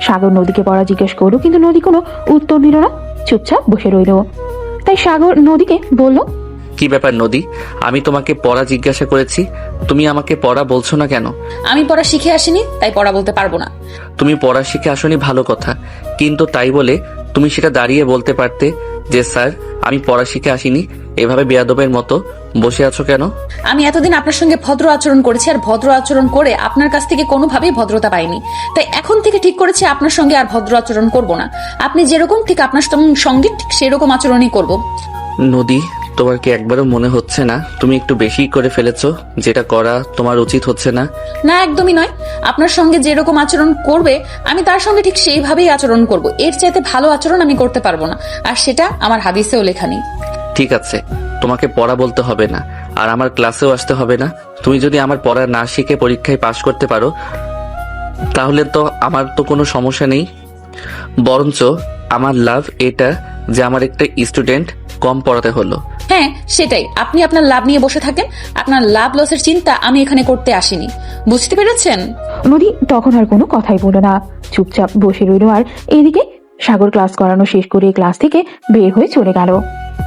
সাগর নদীকে পড়া জিজ্ঞেস করলো, কিন্তু নদী কোনো উত্তর দিল না, চুপচাপ বসে রইল। তাই সাগর নদীকে বলল, কি ব্যাপার নদী, আমি তোমাকে পড়া জিজ্ঞাসা করেছি, তুমি আমাকে পড়া বলছো না কেন? আমি পড়া শিখে আসিনি, তাই পড়া বলতে পারবো না। তুমি পড়া শিখে আসনি ভালো কথা, কিন্তু তাই বলে তুমি সেটা দাঁড়িয়ে বলতে পারতে যে স্যার আমি পড়া শিখে আসিনি। এভাবে বেয়াদবের মতো বসে আছো কেন? আমি এতদিন আপনার সঙ্গে ভদ্র আচরণ করেছি, আর ভদ্র আচরণ করে আপনার কাছ থেকে কোনোভাবেই ভদ্রতা পাইনি। তাই এখন থেকে ঠিক করেছি আপনার সঙ্গে আর ভদ্র আচরণ করব না। আপনি যেরকম ঠিক আপনার সঙ্গে ঠিক সেরকম আচরণই করব। নদী, তোমার কি একবারও মনে হচ্ছে না তুমি একটু বেশি করে ফেলেছো? যেটা করা তোমার উচিত হচ্ছে না। না, একদমই নয়। আপনার সঙ্গে যেরকম আচরণ করবে আমি তার সঙ্গে ঠিক সেইভাবেই আচরণ করব। এর চাইতে ভালো আচরণ আমি করতে পারবো না, আর সেটা আমার হাদিসেও লেখা নেই। ঠিক আছে, তোমাকে পড়া বলতে হবে না, আর আমার ক্লাসেও আসতে হবে না। তুমি যদি আমার পড়া না শিখে পরীক্ষায় পাশ করতে পারো তাহলে তো আমার তো কোনো সমস্যা নেই। বরঞ্চ আমার লাভ এটা যে আমার একটা স্টুডেন্ট কম পড়াতে হলো। হ্যাঁ, সেটাই। আপনি আপনার লাভ নিয়ে বসে থাকেন। আপনার লাভ লসের চিন্তা আমি এখানে করতে আসিনি। বুঝতে পেরেছেন? নদী তখন আর কোনো কথাই বলল না, চুপচাপ বসে রইল। আর এদিকে সাগর ক্লাস করানো শেষ করে ক্লাস থেকে বের হয়ে চলে গেল।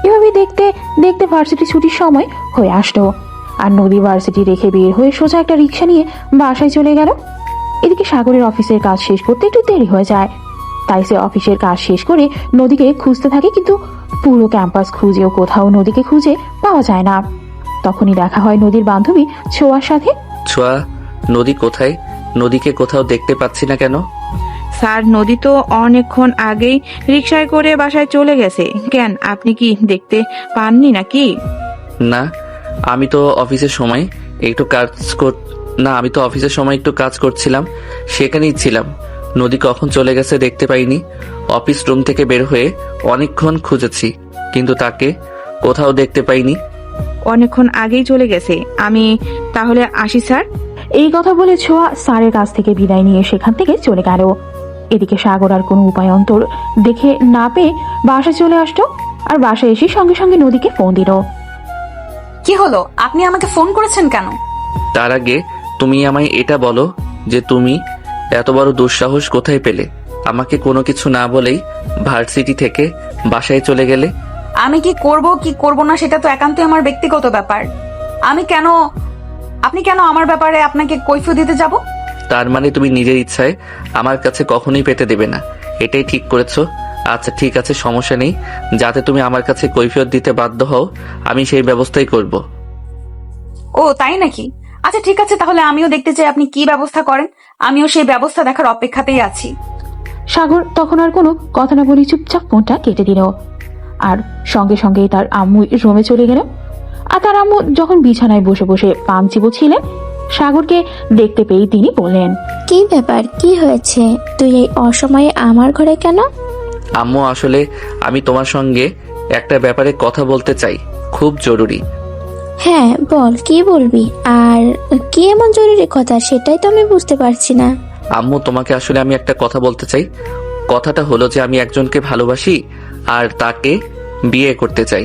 এভাবে দেখতে দেখতে ভার্সিটি ছুটির সময় হয়ে আসলো, আর নদী ভার্সিটি রেখে বের হয়ে সোজা একটা রিক্সা নিয়ে বাসায় চলে গেল। এদিকে সাগরের অফিসের কাজ শেষ করতে একটু দেরি হয়ে যায়, তাই সে অফিসের কাজ শেষ করে নদীকে খুঁজতে থাকে, কিন্তু পুরো ক্যাম্পাস খুঁজেও কোথাও নদীকে খুঁজে পাওয়া যায় না। তখনই দেখা হয় নদীর বান্ধবী ছোঁয়ার সাথে। ছোঁয়া, নদী কোথায়? নদীকে কোথাও দেখতে পাচ্ছি না কেন? স্যার, নদী তো অনেকক্ষণ আগেই রিকশায় করে বাসায় চলে গেছে। কেন, আপনি কি দেখতে পাননি নাকি? না, আমি তো অফিসের সময় একটু কাজ করছিলাম, সেখানেই ছিলাম। নদী কখন চলে গেছে দেখতে পাইনি। অফিস রুম থেকে বের হয়ে অনেকক্ষণ খুঁজেছি, কিন্তু তাকে কোথাও দেখতে পাইনি। অনেকক্ষণ আগেই চলে গেছে। আমি তাহলে আসি স্যার। এই কথা বলে ছোঁয়া স্যারের কাছ থেকে বিদায় নিয়ে সেখান থেকে চলে গেল। এদিকে সাগর আর কোনো উপায় অন্তর দেখে না পেয়ে বাসায় চলে আসলো, আর বাসায় এসে সঙ্গে সঙ্গে নদীকে ফোন দিল। কি হলো? আপনি আমাকে ফোন করেছেন কেন? তার আগে তুমি আমায় এটা বলো যে তুমি এত বড় দুঃসাহস কোথায় পেলে? আমাকে কোনো কিছু না বলেই ভার্সিটি থেকে বাসায় চলে গেলে। আমি কি করব না সেটা তো একান্তই আমার ব্যক্তিগত ব্যাপার। আপনি কেন আমার ব্যাপারে আপনাকে কৈফিয়ত দিতে যাব? তার মানে তুমি নিজের ইচ্ছায় আমার কাছে কখনোই পেতে দেবে না, এটাই ঠিক করেছো? আচ্ছা ঠিক আছে, সমস্যা নেই। যাতে তুমি আমার কাছে কৈফিয়ত দিতে বাধ্য হও আমি সেই ব্যবস্থাই করব। ও তাই নাকি? আচ্ছা ঠিক আছে, তাহলে আমিও দেখতে চাই আপনি কি ব্যবস্থা করেন। আমিও সেই ব্যবস্থা দেখার অপেক্ষাতেই আছি। সাগর তখন আর কোনো কথা না বলে চুপচাপ ফোনটা কেটে দিল, আর সঙ্গে সঙ্গেই তার আম্মু রুমে চলে গেল। আর তার আম্মু যখন বিছানায় বসে বসে পান চিবোচ্ছিলেন, সাগরকে দেখতে পেয়ে তিনি বললেন, কি ব্যাপার, কি হয়েছে? তুই এই অসময়ে আমার ঘরে কেন? আম্মু, আসলে আমি তোমার সঙ্গে একটা ব্যাপারে কথা বলতে চাই, খুব জরুরি। হ্যাঁ বল, কি বলবি? আর কি এমন জরুরি কথা, সেটাই তো আমি বুঝতে পারছি না। আম্মু, তোমাকে আসলে আমি একটা কথা বলতে চাই। কথাটা হলো যে আমি একজনকে ভালোবাসি আর তাকে বিয়ে করতে চাই।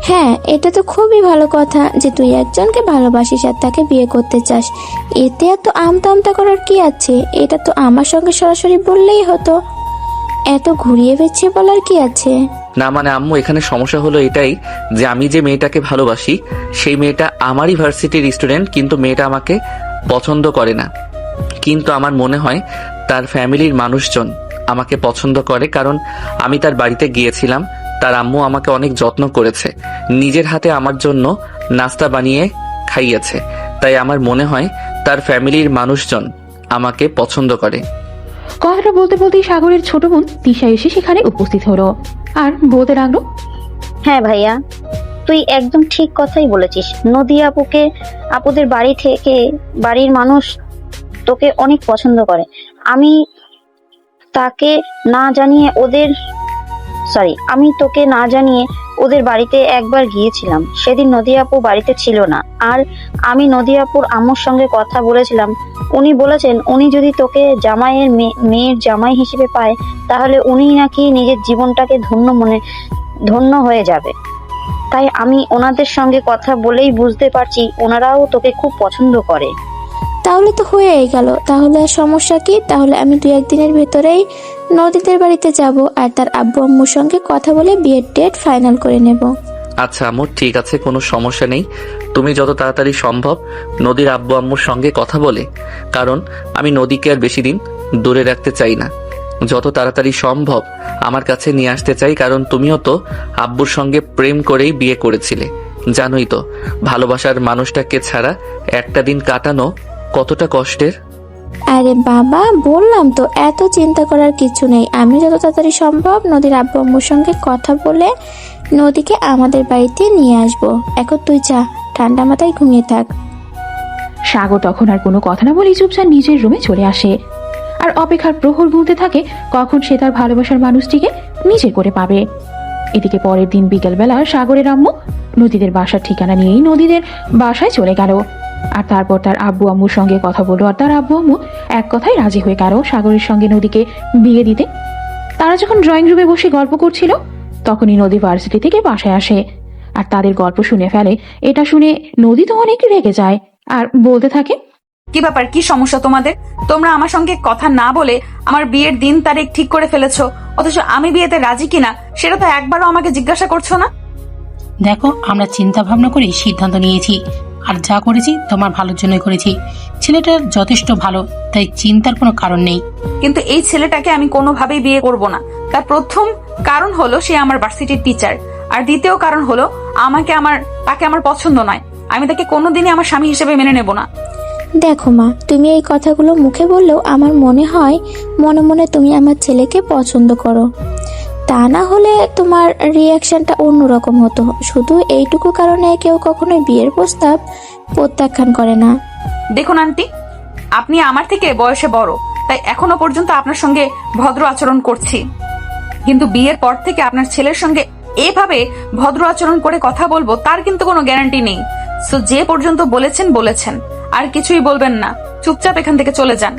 হ্যাঁ, এটা তো খুবই ভালো কথা যে তুই একজনকে ভালোবাসিস আর তাকে বিয়ে করতে চাস। এতে এত আমতা করার কি আছে? এটা তো আমার সঙ্গে সরাসরি বললেই হতো। এত ঘুরিয়ে পেঁচিয়ে বলার কি আছে? না মানে আম্মু, এখানে সমস্যা হলো এটাই যে আমি যে মেয়েটাকে ভালোবাসি সেই মেয়েটা আমারই ভার্সিটির স্টুডেন্ট, কিন্তু মেয়েটা আমাকে পছন্দ করে না। কিন্তু আমার মনে হয় তার ফ্যামিলির মানুষজন আমাকে পছন্দ করে, কারণ আমি তার বাড়িতে গিয়েছিলাম। তার আম্মু আমাকে অনেক যত্ন করেছে, নিজের হাতে আমার জন্য নাস্তা বানিয়ে খাইয়েছে। তাই আমার মনে হয় তার ফ্যামিলির মানুষজন আমাকে পছন্দ করে। কথাটা বলতে বলতেই সাগরের ছোট বোন তিশা এসে সেখানে উপস্থিত হলো, আর বলতে লাগলো, হ্যাঁ ভাইয়া, তুই একদম ঠিক কথাই বলেছিস। নদী আপুদের বাড়ি থেকে বাড়ির মানুষ তোকে অনেক পছন্দ করে। আমি তোকে না জানিয়ে ওদের বাড়িতে একবার গিয়েছিলাম। সেদিন নদী আপু বাড়িতে ছিল না, আর আমি নদী আপুর আম্মুর সঙ্গে কথা বলেছিলাম। উনি বলেছেন উনি যদি তোকে মেয়ের জামাই হিসেবে পায় তাহলে উনি নাকি নিজের জীবনটাকে ধন্য হয়ে যাবে। তাই আমি ওনাদের সঙ্গে কথা বলেই বুঝতে পারছি ওনারাও তোকে খুব পছন্দ করে। তাহলে তো হয়েই গেল। তাহলে আর সমস্যা কি? তাহলে আমি 2-1 দিনের ভেতরেই নদীদের বাড়িতে যাব আর তার আব্বু আম্মুর সঙ্গে কথা বলে বিয়ের ডেট ফাইনাল করে নেব। আচ্ছা আম্মু, ঠিক আছে, কোনো সমস্যা নেই। তুমি যত তাড়াতাড়ি সম্ভব নদীর আব্বু আম্মুর সঙ্গে কথা বলে, কারণ আমি নদীকে আর বেশি দিন দূরে রাখতে চাই না। যত তাড়াতাড়ি সম্ভব আমার কাছে নিয়ে আসতে চাই, কারণ তুমিও তো আব্বুর সঙ্গে প্রেম করেই বিয়ে করেছিলে। জানোই তো ভালোবাসার মানুষটাকে ছাড়া একটা দিন কাটানো কতটা কষ্টের। আরে বাবা, বললাম তো এত চিন্তা করার কিছু নেই। আমি যত তাড়াতাড়ি সম্ভব নদীর আব্বু আম্মুর সঙ্গে কথা বলে নদীকে আমাদের বাড়িতে নিয়ে আসবো। এখন তুই যা, ঠান্ডা মাথায় ঘুমিয়ে থাক। সাগর তখন আর কোনো কথা না বলে চুপচাপ নিজের রুমে চলে আসে আর অপেক্ষার প্রহর গুনতে থাকে কখন সে তার ভালোবাসার মানুষটিকে নিজে করে পাবে। এদিকে পরের দিন বিকেলবেলা সাগরের আম্মু নদীদের বাসার ঠিকানা নিয়েই নদীদের বাসায় চলে গেল। আর তারপর তার আব্বু আম্মুর সঙ্গে কথা বলল, আর তার আব্বু আম্মু এক কথায় রাজি হয়ে গেল সাগরের সঙ্গে নদীকে বিয়ে দিতে। তারা যখন ড্রয়িং রুমে বসে গল্প করছিল তখনই নদী ভার্সিটি থেকে বাসায় আসে আর তাদের গল্প শুনে ফেলে। এটা শুনে নদী তো অনেক রেগে যায় আর বলতে থাকে, কি ব্যাপার, কি সমস্যা তোমাদের? তোমরা আমার সঙ্গে কথা না বলে আমার বিয়ের দিন তারিখ ঠিক করে ফেলেছো, অথচ আমি বিয়েতে রাজি কিনা সেটা তো একবারও আমাকে জিজ্ঞাসা করছো না। দেখো, আমরা চিন্তা ভাবনা করে সিদ্ধান্ত নিয়েছি, আর যা করেছি তোমার ভালোর জন্যই করেছি। ছেলেটা যথেষ্ট ভালো, তাই চিন্তার কোনো কারণ নেই। কিন্তু এই ছেলেটাকে আমি কোনোভাবেই বিয়ে করব না। তার প্রথম কারণ হলো সে আমার ভার্সিটির টিচার, আর দ্বিতীয় কারণ হলো তাকে আমার পছন্দ নয়। আমি তাকে কোনোদিনই আমার স্বামী হিসেবে মেনে নেব না। দেখো মা, তুমি এই কথাগুলো মুখে বললেও আমার মনে হয় মনে মনে তুমি আমার ছেলেকে পছন্দ করো। তা না হলে তোমার রিয়াকশনটা অন্যরকম হতো। শুধু এইটুকু কারণে কেউ কখনোই বিয়ের প্রস্তাব প্রত্যাখ্যান করে না। দেখুন আন্টি, আপনি আমার থেকে বয়সে বড়, তাই এখনো পর্যন্ত আপনার সঙ্গে ভদ্র আচরণ করছি, কিন্তু বিয়ের পর থেকে আপনার ছেলের সঙ্গে এভাবে ভদ্র আচরণ করে কথা বলবো তার কিন্তু কোনো গ্যারান্টি নেই। সো যে পর্যন্ত বলেছেন, আর কিছুই বলবেন না, চুপচাপ এখান থেকে চলে যান।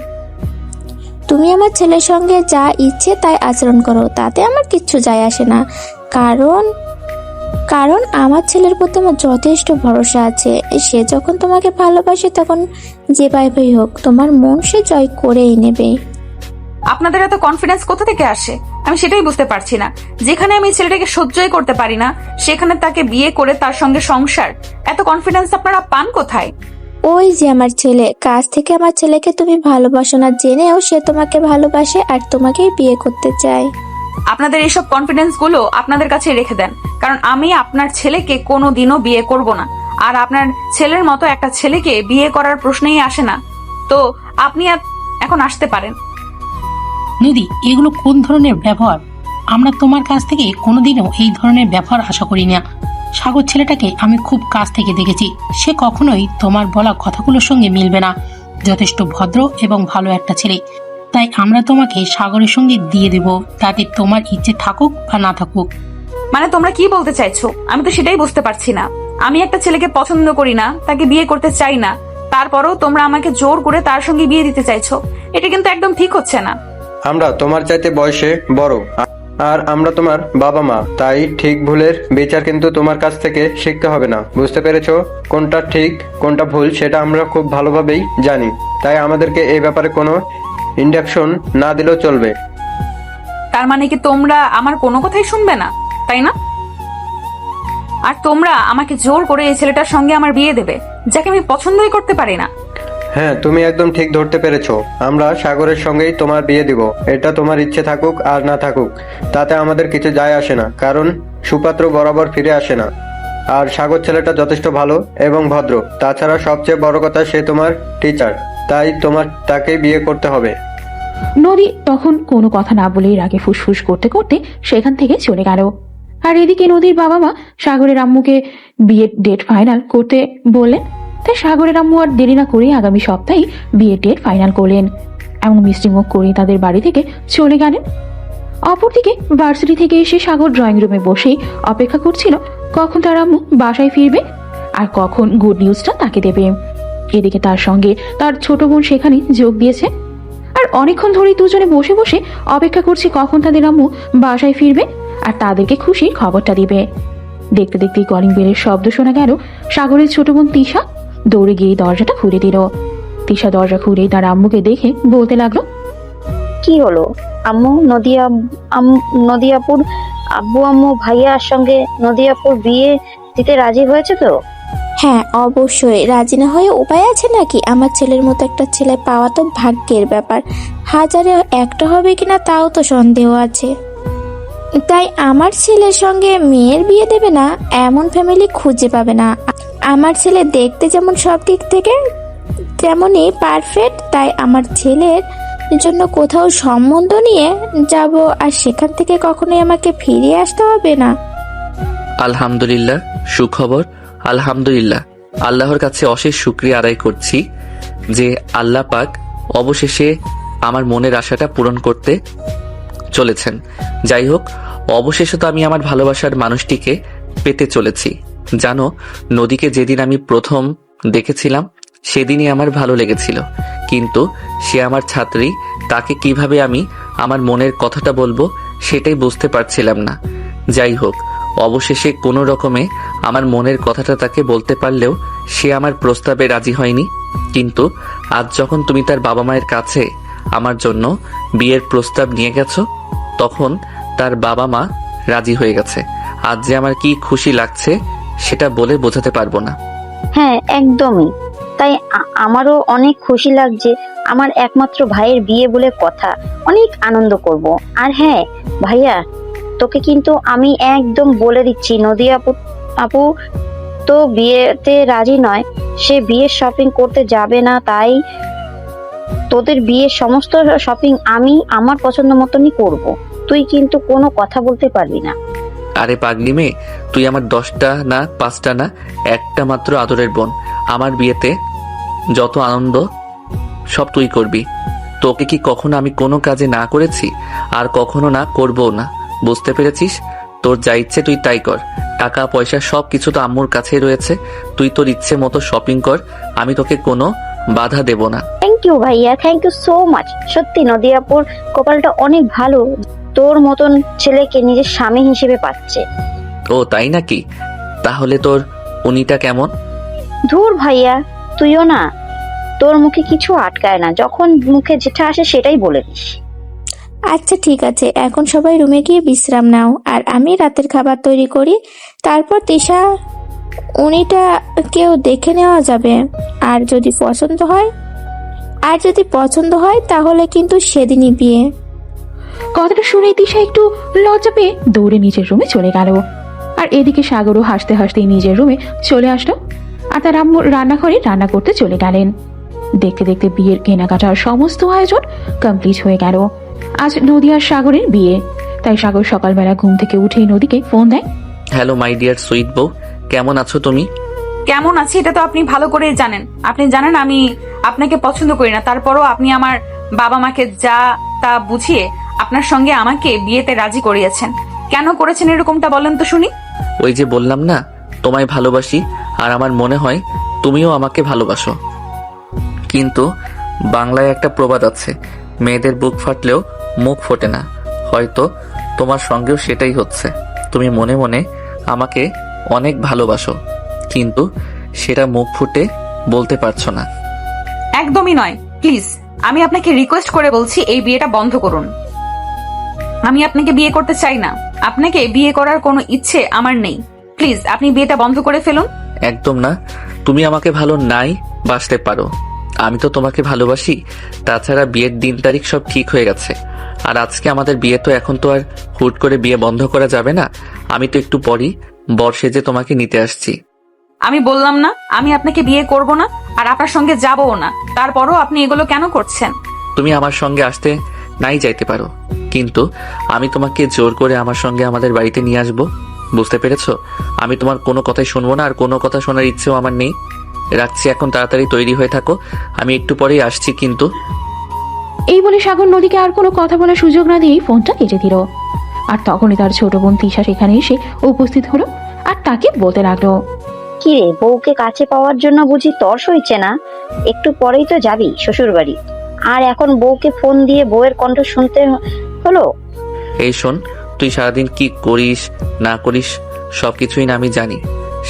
তুমি আমার ছেলের সঙ্গে যা ইচ্ছে তাই আচরণ করো, তাতে আমার কিচ্ছু যায় আসে না। কারণ আমার ছেলের প্রতি আমার যথেষ্ট ভরসা আছে। সে যখন তোমাকে ভালোবাসে তখন যেভাবেই হোক তোমার মন সে জয় করেই নেবে। আপনাদের এত কনফিডেন্স কোথা থেকে আসে আমি সেটাই বুঝতে পারছি না। যেখানে আমি ছেলেটাকে সহ্যই করতে পারি না, সেখানে তাকে বিয়ে করে তার সঙ্গে সংসার, এত কনফিডেন্স আপনারা পান কোথায়? ওই যে আমার ছেলে, কাছ থেকে আমার ছেলেকে তুমি ভালোবাসো না জেনেও সে তোমাকে ভালোবাসে আর তোমাকেই বিয়ে করতে চায়। আপনাদের এইসব কনফিডেন্স গুলো আপনাদের কাছে রেখে দেন, কারণ আমি আপনার ছেলেকে কোনোদিনও বিয়ে করব না। আর আপনার ছেলের মতো একটা ছেলেকে বিয়ে করার প্রশ্নই আসে না। তো আপনি এখন আসতে পারেন। নদী, এগুলো কোন ধরনের ব্যবহার? আমরা তোমার কাছ থেকে কোনোদিনও এই ধরনের ব্যবহার আশা করি না। সাগর ছেলেটাকে আমি খুব কাছ থেকে দেখেছি, সে কখনোই তোমার বলা কথাগুলোর সঙ্গে মিলবে না। যথেষ্ট ভদ্র এবং ভালো একটা ছেলে, তাই আমরা তোমাকে সাগরের সঙ্গে দিয়ে দেব, তাতে তোমার ইচ্ছে থাকুক বা না থাকুক। মানে তোমরা কি বলতে চাইছো? আমি তো সেটাই বুঝতে পারছি না। আমি একটা ছেলেকে পছন্দ করি না, তাকে বিয়ে করতে চাই না, তারপরেও তোমরা আমাকে জোর করে তার সঙ্গে বিয়ে দিতে চাইছো। এটা কিন্তু একদম ঠিক হচ্ছে না। আমরা তোমার চাইতে বয়সে বড়, আর আমরা তোমার বাবা মা, তাই ঠিক ভুলের বিচার কিন্তু তোমার কাছ থেকে শিখতে হবে না। বুঝতে পেরেছো? কোনটা ঠিক কোনটা ভুল সেটা আমরা খুব ভালোভাবেই জানি, তাই আমাদেরকে এই ব্যাপারে কোনো ইন্ডাকশন না দিলেও চলবে। তার মানে কি তোমরা আমার কোনো কথাই শুনবে না, তাই না? আর তোমরা আমাকে জোর করে এই ছেলেটার সঙ্গে আমার বিয়ে দেবে, যাকে আমি পছন্দই করতে পারি না। হ্যাঁ, তুমি একদম ঠিক ধরতে পেরেছো। আমরা সাগরের সঙ্গেই তোমার বিয়ে দিব। এটা তোমার ইচ্ছে থাকুক আর না থাকুক, তাতে আমাদের কিছু যায় আসে না, কারণ সুপাত্র বরাবর ফিরে আসে না। আর সাগর ছেলেটা যথেষ্ট ভালো এবং ভদ্র, তাছাড়া সবচেয়ে বড় কথা সে তোমার টিচার, তাই তোমার তাকে বিয়ে করতে হবে। নদী তখন কোনো কথা না বলেই রাগে ফুসফুস করতে করতে সেখান থেকে চলে গেল। আর এদিকে নদীর বাবা মা সাগরের আম্মুকে বিয়ের ডেট ফাইনাল করতে বললেন, তাই সাগরের আম্মু আর দেরি না করে আগামী সপ্তাহে বিয়ের ডেট ফাইনাল করলেন এবং মিষ্টিমুখ করে তাদের বাড়ি থেকে চলে গেলেন। অপরদিকে ভার্সিটি থেকে এসে সাগর ড্রয়িং রুমে বসেই অপেক্ষা করছিল কখন তার আম্মু বাসায় ফিরবে আর কখন গুড নিউজটা তাকে দেবে। এদিকে তার সঙ্গে তার ছোট বোন সেখানে যোগ দিয়েছে আর অনেকক্ষণ ধরেই দুজনে বসে বসে অপেক্ষা করছে কখন তাদের আম্মু বাসায় ফিরবে আর তাদেরকে খুশির খবরটা দিবে। দেখতে দেখতেই কলিং বেলের শব্দ শোনা গেল। সাগরের ছোট বোন তিশা দৌড়ে গিয়ে দরজাটা খুলে দিল। তিশা দরজা খুলেই তার আম্মুকে দেখে বলতে লাগলো, কি হলো আম্মু? নদিয়াপুর আব্বু আম্মু ভাইয়ার সঙ্গে নদিয়াপুর বিয়ে দিতে রাজি হয়েছে তো? হ্যাঁ, অবশ্যই। রাজি না হয়ে উপায় আছে নাকি? আমার ছেলের মতো একটা ছেলে পাওয়া তো ভাগ্যের ব্যাপার। হাজারে একটা হবে কিনা তাও তো সন্দেহ আছে। তাই আমার ছেলের সঙ্গে মেয়ের বিয়ে দেবে না এমন ফ্যামিলি খুঁজে পাবে না। আমার ছেলে দেখতে যেমন সব দিক থেকে তেমনই পারফেক্ট। তাই আমার ছেলের জন্য কোথাও সম্বন্ধ নিয়ে যাব, আর সেখান থেকে কখনোই আমাকে ফিরে আসতে হবে না। আলহামদুলিল্লাহ, সুখবর। আলহামদুলিল্লাহ, আল্লাহর কাছে অশেষ শুকরিয়া আদায় করছি যে আল্লাহ পাক অবশেষে আমার মনের আশাটা পূরণ করতে চলেছেন। যাই হোক, অবশেষে তো আমি আমার ভালোবাসার মানুষটিকে পেতে চলেছি। জানো, নদীকে যেদিন আমি প্রথম দেখেছিলাম সেদিনই আমার ভালো লেগেছিল, কিন্তু সে আমার ছাত্রী। তাকে কিভাবে আমি আমার মনের কথাটা বলবো সেটাই বুঝতে পারছিলাম না। যাই হোক, অবশেষে কোনো রকমে আমার মনের কথাটা তাকে বলতে পারলেও সে আমার প্রস্তাবে রাজি হয়নি। কিন্তু আজ যখন তুমি তার বাবা মায়ের কাছে আমার জন্য বিয়ের প্রস্তাব নিয়ে গেছো, তখন তার বাবা মা রাজি হয়ে গেছে। আজ যে আমার কি খুশি লাগছে সেটা বলে বোঝাতে পারবো না। হ্যাঁ, একদমই তাই। আমারও অনেক খুশি লাগছে। আমার একমাত্র ভাইয়ের বিয়ে বলে কথা, অনেক আনন্দ করব। আর হ্যাঁ ভাইয়া, তোকে কিন্তু আমি একদম বলে দিচ্ছি, নদিয়া আপু তো বিয়েতে রাজি নয়। সে বিয়ের শপিং করতে যাবে না, তাই তোদের বিয়ের সমস্ত শপিং আমি আমার পছন্দ মতনই করব। তুই কিন্তু কোনো কথা বলতে পারবি না। আরে পাগলি মেয়ে, তুই আমার 10টা না 5টা না, একটা মাত্র আদরের বোন। আমার বিয়েতে যত আনন্দ সব তুই করবি। তোকে কি কখনো আমি কোনো কাজে না করেছি? আর কখনো না, করবও না। বুঝতে পেরেছিস? তোর যা ইচ্ছে তুই তাই কর। টাকা পয়সা সব কিছু তো আম্মুর কাছেই রয়েছে। তুই তোর ইচ্ছে মতো শপিং কর, আমি তোকে কোনো বাধা দেব না। থ্যাংক ইউ ভাইয়া, থ্যাংক ইউ সো মাচ। সত্যি নদিয়াপুর কপালটা অনেক ভালো, তোর মতন ছেলেকে নিজের স্বামী হিসেবে পাচ্ছে। ও তাই নাকি? তাহলে তোর উনিটা কেমন? ধুর ভাইয়া, তুইও না, তোর মুখে কিছু আটকায় না। যখন মুখে যেটা আসে সেটাই বলে দিস। আচ্ছা ঠিক আছে, এখন সবাই রুমে গিয়ে বিশ্রাম নাও, আর আমি রাতের খাবার তৈরি করি। তারপর তিশা উনিটা কেউ দেখে নেওয়া যাবে। আর যদি পছন্দ হয় তাহলে কিন্তু সেদিনই বিয়ে। কথাটা শুনে তিশা একটু লজ্জা পেয়ে দৌড়ে নিজের রুমে চলে গেল। আর এদিকে সাগরও হাসতে হাসতেই নিজের রুমে চলে আসলো, আর তার আম্মু রান্নাঘরে রান্না করতে চলে গেলেন। দেখতে দেখতে বিয়ের কেনাকাটার সমস্ত আয়োজন কমপ্লিট হয়ে গেল। আজ নদী আর সাগরের বিয়ে, তাই সাগর সকালবেলা ঘুম থেকে উঠেই নদীকে ফোন দেয়। হ্যালো মাই ডিয়ার সুইট বউ, কেমন আছো তুমি? কেমন আছি এটা তো আপনি ভালো করেই জানেন। আপনি জানেন আমি আপনাকে পছন্দ করি না, তারপরও আপনি আমার বাবা মাকে যা তা বুঝিয়ে আপনার সঙ্গে আমাকে বিয়েতে রাজি করিয়েছেন। কেন করেছেন এরকমটা বলেন তো শুনি। ওই যে বললাম না, তোমায় ভালোবাসি, আর আমার মনে হয় তুমিও আমাকে ভালোবাসো। কিন্তু বাংলায় একটা প্রবাদ আছে, মেয়েদের বুক ফাটলেও মুখ ফোটে না। হয়তো তোমার সঙ্গেও সেটাই হচ্ছে। তুমি মনে মনে আমাকে অনেক ভালোবাসো, কিন্তু সেটা মুখ ফুটে বলতে পারছো না। একদমই নয়, প্লিজ। আমি আপনাকে রিকোয়েস্ট করে বলছি এই বিয়েটা বন্ধ করুন। আমি আপনাকে বিয়ে করতে চাই না। আপনাকে বিয়ে করার কোনো ইচ্ছে আমার নেই। প্লিজ আপনি বিয়েটা বন্ধ করে ফেলুন। একদম না। তুমি আমাকে ভালো নাই বাসতে পারো, আমি তো তোমাকে ভালোবাসি। তাছাড়া বিয়ের দিন তারিখ সব ঠিক হয়ে গেছে। আর আজকে আমাদের বিয়ে, তো এখন তো আর হুট করে বিয়ে বন্ধ করা যাবে না। আমি তো একটু পরই বর সেজে তোমাকে নিতে আসছি। আমি বললাম না আমি আপনাকে বিয়ে করব না, আর আপনার সঙ্গে যাবও না। তারপরও আপনি এগুলো কেন করছেন? তুমি আমার সঙ্গে আসতে নাই যাইতে পারো, কিন্তু আমি তোমাকে জোর করে আমার সঙ্গে আমাদের বাড়িতে নিয়ে আসবো। বুঝতে পেরেছো? আমি তোমার কোনো কথাই শুনবো না, আর কোনো কথা শোনার ইচ্ছেও আমার নেই। রাখছি এখন, তাড়াতাড়ি তৈরি হয়ে থাকো, আমি একটু পরেই আসছি। কিন্তু এই বলে সাগর নদীকে আর কোনো কথা বলার সুযোগ না দিয়েই ফোনটা কেটে দিল। আর তখনই তার ছোট বোন তিশা সেখানে এসে উপস্থিত হলো, আর তাকে বলতে লাগলো, কি রে, বউকে কাছে পাওয়ার জন্য বুঝি তর্স হইছে না? একটু পরেই তো যাবি শ্বশুর বাড়ি, আর এখন বউকে ফোন দিয়ে বউয়ের কণ্ঠ শুনতে হলো? এই শোন, তুই সারাদিন কি করিস না করিস সবকিছুই না আমি জানি।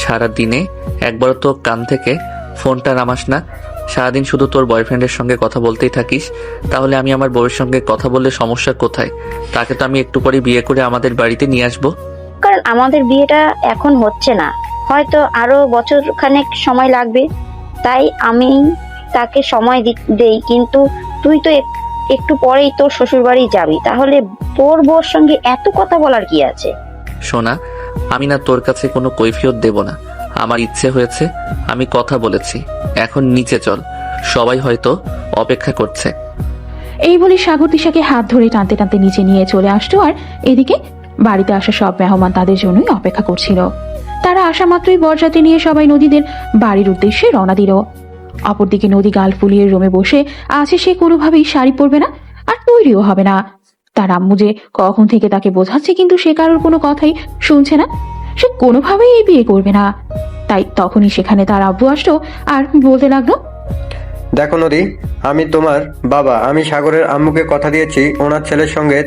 সারাদিনে একবার তো কান থেকে ফোনটা নামাস না। সারাদিন শুধু তোর বয়ফ্রেন্ডের সঙ্গে কথা বলতেই থাকিস, তাহলে আমি আমার বউয়ের সঙ্গে কথা বললে সমস্যা কোথায়? তাকে তো আমি একটু পরে বিয়ে করে আমাদের বাড়িতে নিয়ে আসবো। কারণ আমাদের বিয়েটা এখন হচ্ছে না, হয়তো আরো বছর খানেক সময় লাগবে, তাই আমি তাকে সময় দেই। কিন্তু তুই তো একটু পরেই তোর শ্বশুর বাড়ি যাবি, তাহলে তোর বউর সঙ্গে এত কথা বলার কি আছে? সোনা, আমি না তোর কাছে কোনো কৈফিয়ত দেব না। আমার ইচ্ছে হয়েছে, আমি কথা বলেছি, এখন নিচে চল, সবাই হয়তো অপেক্ষা করছে। এই বলে সাগর তিশাকে হাত ধরে টানতে টানতে নিচে নিয়ে চলে আসতো। আর এদিকে বাড়িতে আসা সব মেহমান তাদের জন্যই অপেক্ষা করছিল। তারা আসা মাত্রই বরযাত্রী নিয়ে সবাই নদীদের বাড়ির উদ্দেশ্যে রওনা দিল। অপরদিকে নদী গাল ফুলিয়ে রুমে বসে আছে, সে কোনোভাবেই শাড়ি পরবে না আর তৈরিও হবে না। তার আম্মু যে কখন থেকে তাকে বোঝাচ্ছে, কিন্তু সে কারোর কোনো কথাই শুনছে না। সে কোনোভাবেই এই বিয়ে করবে না। তাই তখনই সেখানে তার আব্বু আসলো আর বলতে লাগলো, দেখো নদী, আমি তোমার বাবা, আমি সাগরের আম্মুকে কথা দিয়েছি ওনার ছেলের সঙ্গে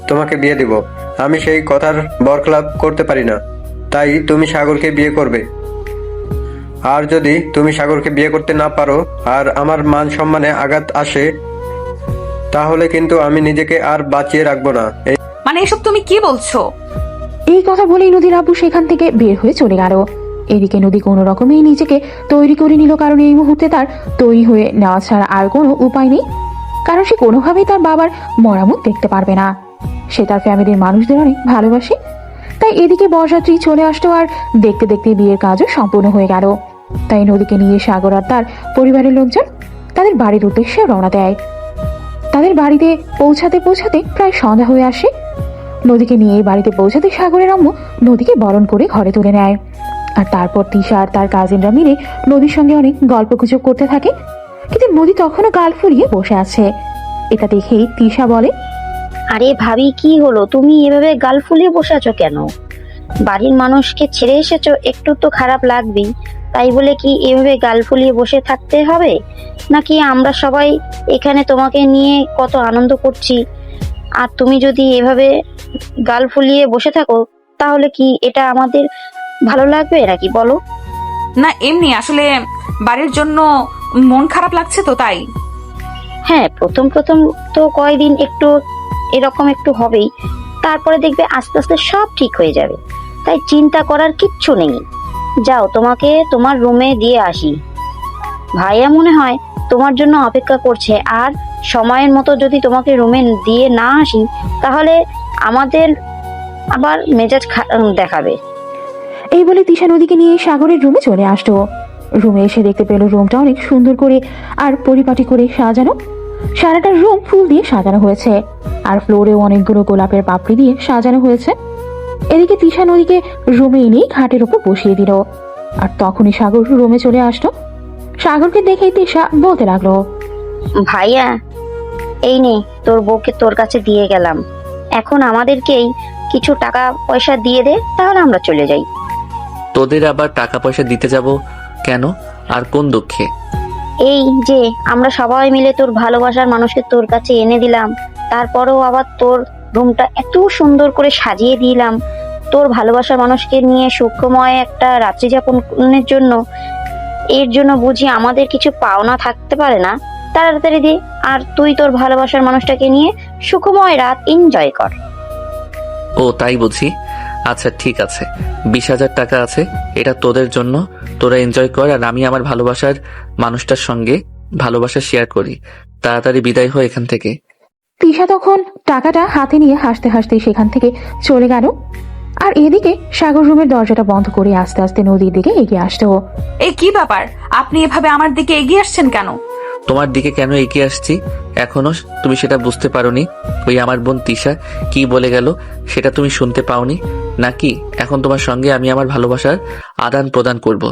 তোমাকে বিয়ে দিব। আমি সেই কথার বরখলাপ করতে পারি না, তাই তুমি সাগরকে বিয়ে করবে। আর যদি তুমি সাগরকে বিয়ে করতে না পারো আর আমার মান সম্মানে আঘাত আসে, তাহলে কিন্তু আমি নিজেকে আর বাঁচিয়ে রাখবো না। মানে এসব তুমি কি বলছো? এই কথা বলেই নদীর আব্বু সেখান থেকে বের হয়ে চলে গেল। এদিকে নদী কোনো রকমেই নিজেকে তৈরি করে নিল, কারণ এই মুহূর্তে তার তৈরি হয়ে নেওয়া ছাড়া আর কোনো উপায় নেই। কারণ সে কোনোভাবেই তার বাবার মরামত দেখতে পারবে না। সে তার ফ্যামিলির মানুষদের অনেক ভালোবাসে। তাই এদিকে বরযাত্রী চলে আসতো আর দেখতে দেখতে বিয়ের কাজও সম্পূর্ণ হয়ে গেল। তাই নদীকে নিয়ে সাগর আর তার পরিবারের লোকজন তাদের বাড়ির উদ্দেশ্যে রওনা দেয়। তাদের বাড়িতে পৌঁছাতে পৌঁছাতে প্রায় সন্ধ্যা হয়ে আসে। নদীকে নিয়ে বাড়িতে পৌঁছাতে সাগরের আম্মু নদীকে বরণ করে ঘরে তুলে নেয়। আর তারপর তিশা আর তার কাজিনরা মিলে নদীর সঙ্গে অনেক গল্প গুজব করতে থাকে। কিন্তু নদী তখনও গাল ফুলিয়ে বসে আছে। এটা দেখেই তিশা বলে, আরে ভাবি, কি হলো? তুমি এভাবে গাল ফুলিয়ে বসে আছো কেন? বাড়ির মানুষকে ছেড়ে এসেছো, একটু তো খারাপ লাগবেই। তাই বলে কি এভাবে গাল ফুলিয়ে বসে থাকতে হবে? নাকি আমরা সবাই এখানে তোমাকে নিয়ে কত আনন্দ করছি, আর তুমি যদি এভাবে গাল ফুলিয়ে বসে থাকো, তাহলে কি এটা আমাদের ভালো লাগবে নাকি বলো? না, এমনি আসলে বাড়ির জন্য মন খারাপ লাগছে তো তাই। হ্যাঁ, প্রথম প্রথম তো কয়দিন একটু এরকম একটু হবেই, তারপরে দেখবে আস্তে আস্তে সব ঠিক হয়ে যাবে। তাই চিন্তা করার কিচ্ছু নেই। যাও, তোমাকে তোমার রুমে দিয়ে আসি। ভাইয়া মনে হয় তোমার জন্য অপেক্ষা করছে, আর সময়ের মতো যদি তোমাকে রুমে দিয়ে না আসি, তাহলে আমাদের আবার মেজাজ দেখাবে। এই বলে তিশা নদীকে নিয়ে সাগরের রুমে চলে আসতো। রুমে এসে দেখতে পেল রুমটা অনেক সুন্দর করে আর পরিপাটি করে সাজানো। সারাটা রুম ফুল দিয়ে সাজানো হয়েছে, আর ফ্লোরেও অনেকগুলো গোলাপের পাপড়ি দিয়ে সাজানো হয়েছে। এদিকে তিশা নদীকে রুমে এনেই খাটের উপর বসিয়ে দিল। আর তখনই সাগর রুমে চলে আসলো। সাগরকে দেখেই তিশা বলতে লাগলো, ভাইয়া, এই নে, তোর বউকে তোর কাছে দিয়ে গেলাম। এখন আমাদেরকেই কিছু টাকা পয়সা দিয়ে দে, তাহলে আমরা চলে যাই। তোদের আবার টাকা পয়সা দিতে যাব কেন, আর কোন দুঃখে? এই যে আমরা সবাই মিলে তোর ভালোবাসার মানুষকে তোর কাছে এনে দিলাম, তারপরেও আবার তোর রুমটা এত সুন্দর করে সাজিয়ে দিলাম তোর ভালোবাসার মানুষকে নিয়ে সুখময় একটা রাত্রি যাপনের জন্য। এর জন্য বুঝি আমাদের কিছু পাওনা থাকতে পারে না? তাড়াতাড়ি দে, আর তুই তোর ভালোবাসার মানুষটাকে নিয়ে সুখময় রাত এনজয় কর। ও তাই বুঝি? আচ্ছা ঠিক আছে, 20,000 টাকা আছে, এটা তোদের জন্য, তোরা এনজয় কর, আর আমি আমার ভালোবাসার মানুষটার সঙ্গে ভালোবাসা শেয়ার করি। তাড়াতাড়ি বিদায় হয় এখান থেকে। তিশা তখন টাকাটা হাতে নিয়ে হাসতে হাসতে সেখান থেকে চলে গেল। আর এদিকে সাগর রুমের দরজাটা বন্ধ করে আস্তে আস্তে নদীর দিকে এগিয়ে আসতো। এই কি ব্যাপার, আপনি এভাবে আমার দিকে এগিয়ে আসছেন কেন? তোমার দিকে কেন এগিয়ে আসছি এখনো তুমি সেটা বুঝতে পারোনি? ওই আমার বোন তিশা কি বলে গেল সেটা তুমি শুনতে পাওনি নাকি? এখন তোমার সঙ্গে আমি আমার ভালোবাসার আদান প্রদান করব।